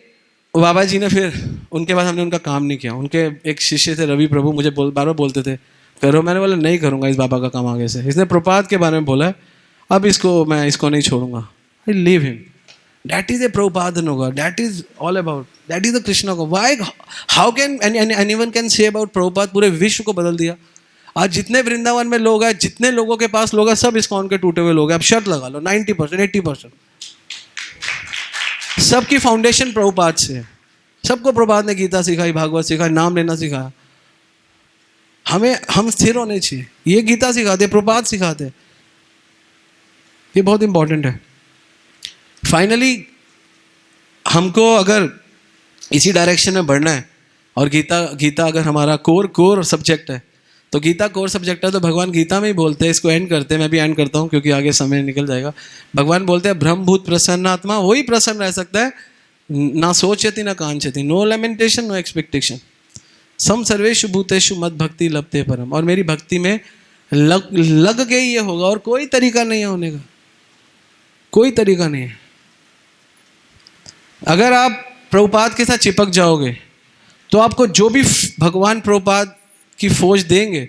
बाबा जी ने फिर उनके बाद हमने उनका काम नहीं किया। उनके एक शिष्य थे रवि प्रभु, मुझे बार बार बोलते थे करो, मैंने बोला नहीं करूँगा इस बाबा का काम आगे से। इसने प्रभुपाद के बारे में बोला है, अब मैं इसको नहीं छोड़ूंगा। I leave him. That is a Prabhupada नोगा, that is all about, that is the Krishna को। Why how can anyone can say about Prabhupada? पूरे विश्व को बदल दिया। आज जितने वृंदावन में लोग हैं, जितने लोगों के पास लोग हैं, सब इस्कॉन के टूटे हुए लोग हैं। अब शर्त लगा लो 90% 80% सबकी फाउंडेशन प्रभुपाद से है। सबको प्रभुपाद ने गीता सिखाई, भागवत सिखाई, नाम लेना सिखाया। हम स्थिर होने चाहिए। ये गीता सिखाते, प्रभुपाद सिखाते। ये बहुत इंपॉर्टेंट है। फाइनली हमको अगर इसी डायरेक्शन में बढ़ना है और गीता अगर हमारा कोर सब्जेक्ट है, तो गीता कोर सब्जेक्ट है, तो भगवान गीता में ही बोलते हैं। इसको एंड करते हैं, मैं भी एंड करता हूँ क्योंकि आगे समय निकल जाएगा। भगवान बोलते हैं ब्रह्मभूत प्रसन्न आत्मा वही प्रसन्न रह सकता है, ना सोचती ना कांचती, नो लेमेंटेशन नो एक्सपेक्टेशन, सम सर्वेषु भूतेषु मद भक्ति लभते परम। और मेरी भक्ति में लग के ये होगा और कोई तरीका नहीं है होने का, कोई तरीका नहीं है। अगर आप प्रभुपाद के साथ चिपक जाओगे तो आपको जो भी भगवान प्रभुपाद की फौज देंगे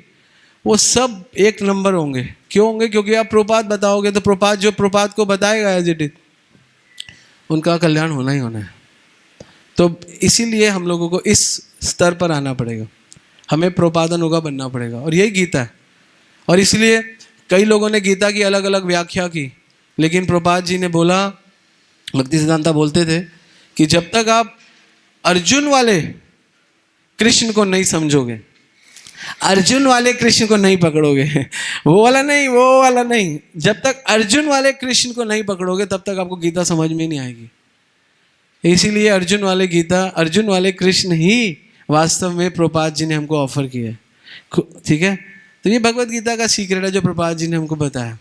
वो सब एक नंबर होंगे। क्यों होंगे? क्योंकि आप प्रभुपाद बताओगे तो प्रभुपाद को बताएगा एज इट इज, उनका कल्याण होना ही होना है। तो इसीलिए हम लोगों को इस स्तर पर आना पड़ेगा, हमें प्रभुपादन होगा बनना पड़ेगा। और यही गीता है। और इसलिए कई लोगों ने गीता की अलग अलग व्याख्या की, लेकिन प्रभुपाद जी ने बोला, भक्ति सिद्धांता बोलते थे कि जब तक आप अर्जुन वाले कृष्ण को नहीं समझोगे, अर्जुन वाले कृष्ण को नहीं पकड़ोगे, वो वाला नहीं, जब तक अर्जुन वाले कृष्ण को नहीं पकड़ोगे तब तक आपको गीता समझ में नहीं आएगी। इसीलिए अर्जुन वाले कृष्ण ही वास्तव में प्रभुपाद जी ने हमको ऑफर किया है। ठीक है, तो ये भगवत गीता का सीक्रेट है जो प्रभुपाद जी ने हमको बताया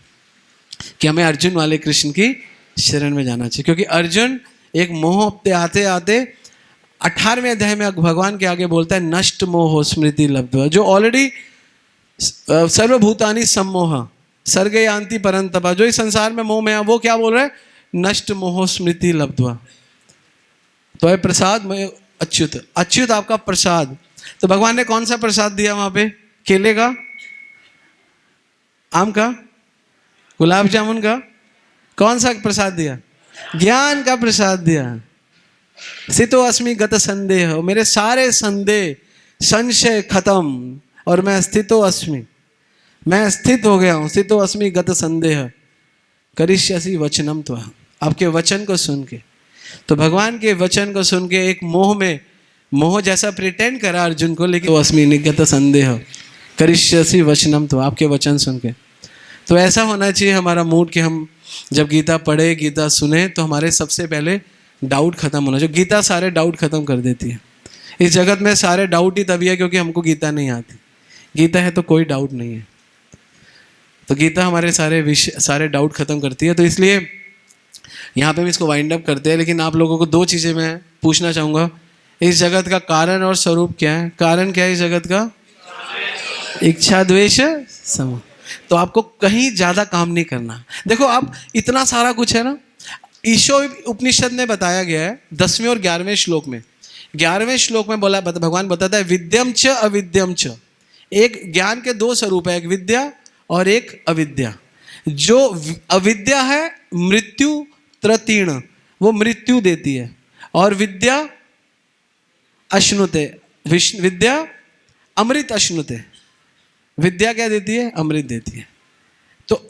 कि हमें अर्जुन वाले कृष्ण की शरण में जाना चाहिए। क्योंकि अर्जुन एक मोह पे आते आते 18वें अध्याय में भगवान के आगे बोलता है नष्ट मोह स्मृति लब्ध्वा, जो ऑलरेडी सर्वभूतानि सम्मोह सर्गे यान्ति परंतपा, जो इस संसार में मोह में है, वो क्या बोल रहा है? नष्ट मोह स्मृति लब्ध्वा। तो है प्रसाद में अच्युत आपका प्रसाद। तो भगवान ने कौन सा प्रसाद दिया वहां पे? केले का, आम का, गुलाब जामुन का? कौन सा प्रसाद दिया? ज्ञान का प्रसाद दिया। स्थितो अस्मि गत संदेह, मेरे सारे संशय खत्म और मैं स्थितो अस्मि, मैं स्थित हो गया हूँ। स्थितो अस्मि गत संदेह करिष्यसि वचनम त्वं, आपके वचन को सुन के। तो भगवान के वचन को सुन के एक मोह जैसा प्रिटेंड करा अर्जुन को, लेकिन अस्मि निगत संदेह करिष्यसि वचनम त्वं, आपके वचन सुन के। तो ऐसा होना चाहिए हमारा मूड कि हम जब गीता पढ़े, गीता सुने, तो हमारे सबसे पहले डाउट खत्म होना चाहिए। गीता सारे डाउट खत्म कर देती है। इस जगत में सारे डाउट ही तभी है क्योंकि हमको गीता नहीं आती। गीता है तो कोई डाउट नहीं है। तो गीता हमारे सारे डाउट खत्म करती है। तो इसलिए यहाँ पे हम इसको वाइंड अप करते हैं। लेकिन आप लोगों को 2 चीज़ें मैं पूछना चाहूँगा। इस जगत का कारण और स्वरूप क्या है? कारण क्या है इस जगत का? इच्छा द्वेष समोह। तो आपको कहीं ज़्यादा काम नहीं करना। देखो आप इतना सारा कुछ है ना, ईशो उपनिषद में बताया गया है 10वें और 11वें श्लोक में। 11वें श्लोक में बोला, भगवान बताता है विद्यम च अविद्यम च। एक ज्ञान के 2 स्वरूप है, एक विद्या और एक अविद्या। जो अविद्या है मृत्यु त्रतीर्ण, वो मृत्यु देती है। और विद्या अश्नुते, विद्या अमृत अश्नुते। विद्या क्या देती है? अमृत देती है। तो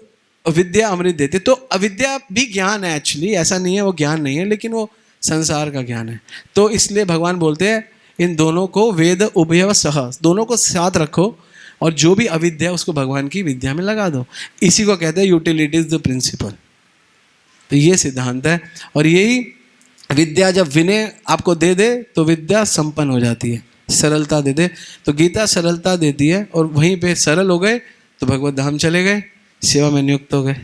विद्या अमृत देती है। तो अविद्या भी ज्ञान है एक्चुअली, ऐसा नहीं है वो ज्ञान नहीं है, लेकिन वो संसार का ज्ञान है। तो इसलिए भगवान बोलते हैं इन दोनों को वेद उभय सह, दोनों को साथ रखो और जो भी अविद्या उसको भगवान की विद्या में लगा दो। इसी को कहते हैं यूटिलिटी इज द प्रिंसिपल। तो ये सिद्धांत है और यही विद्या जब विनय आपको दे दे तो विद्या संपन्न हो जाती है, सरलता दे दे तो गीता सरलता देती है, और वहीं पे सरल हो गए तो भगवत धाम चले गए, सेवा में नियुक्त हो गए।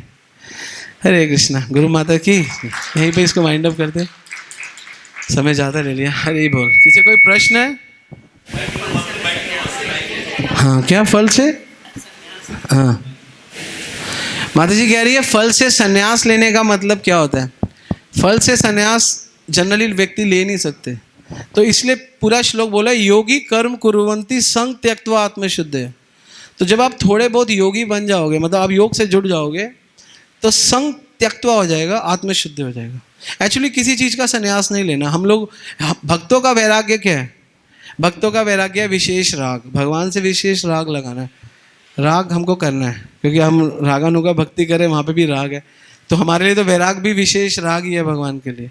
हरे कृष्णा। गुरु माता की। यहीं पे इसको वाइंड अप करते, समय ज़्यादा ले लिया। हरे बोल। किसी कोई प्रश्न है? हाँ, क्या फल से? हाँ, माता जी कह रही है फल से संन्यास लेने का मतलब क्या होता है? फल से संन्यास जनरली व्यक्ति ले नहीं सकते, तो इसलिए पूरा श्लोक बोला योगी कर्म कुर्वन्ति संग त्यक्त्वा आत्मशुद्धि। तो जब आप थोड़े बहुत योगी बन जाओगे, मतलब आप योग से जुड़ जाओगे, तो संग त्यक्त्वा हो जाएगा, आत्मशुद्धि हो जाएगा। एक्चुअली किसी चीज़ का संन्यास नहीं लेना। हम लोग, भक्तों का वैराग्य क्या है? भक्तों का वैराग्य है विशेष राग, भगवान से विशेष राग लगाना है। राग हमको करना है, क्योंकि हम रागानुगा भक्ति करें, वहाँ पे भी राग है, तो हमारे लिए तो वैराग भी विशेष राग ही है भगवान के लिए।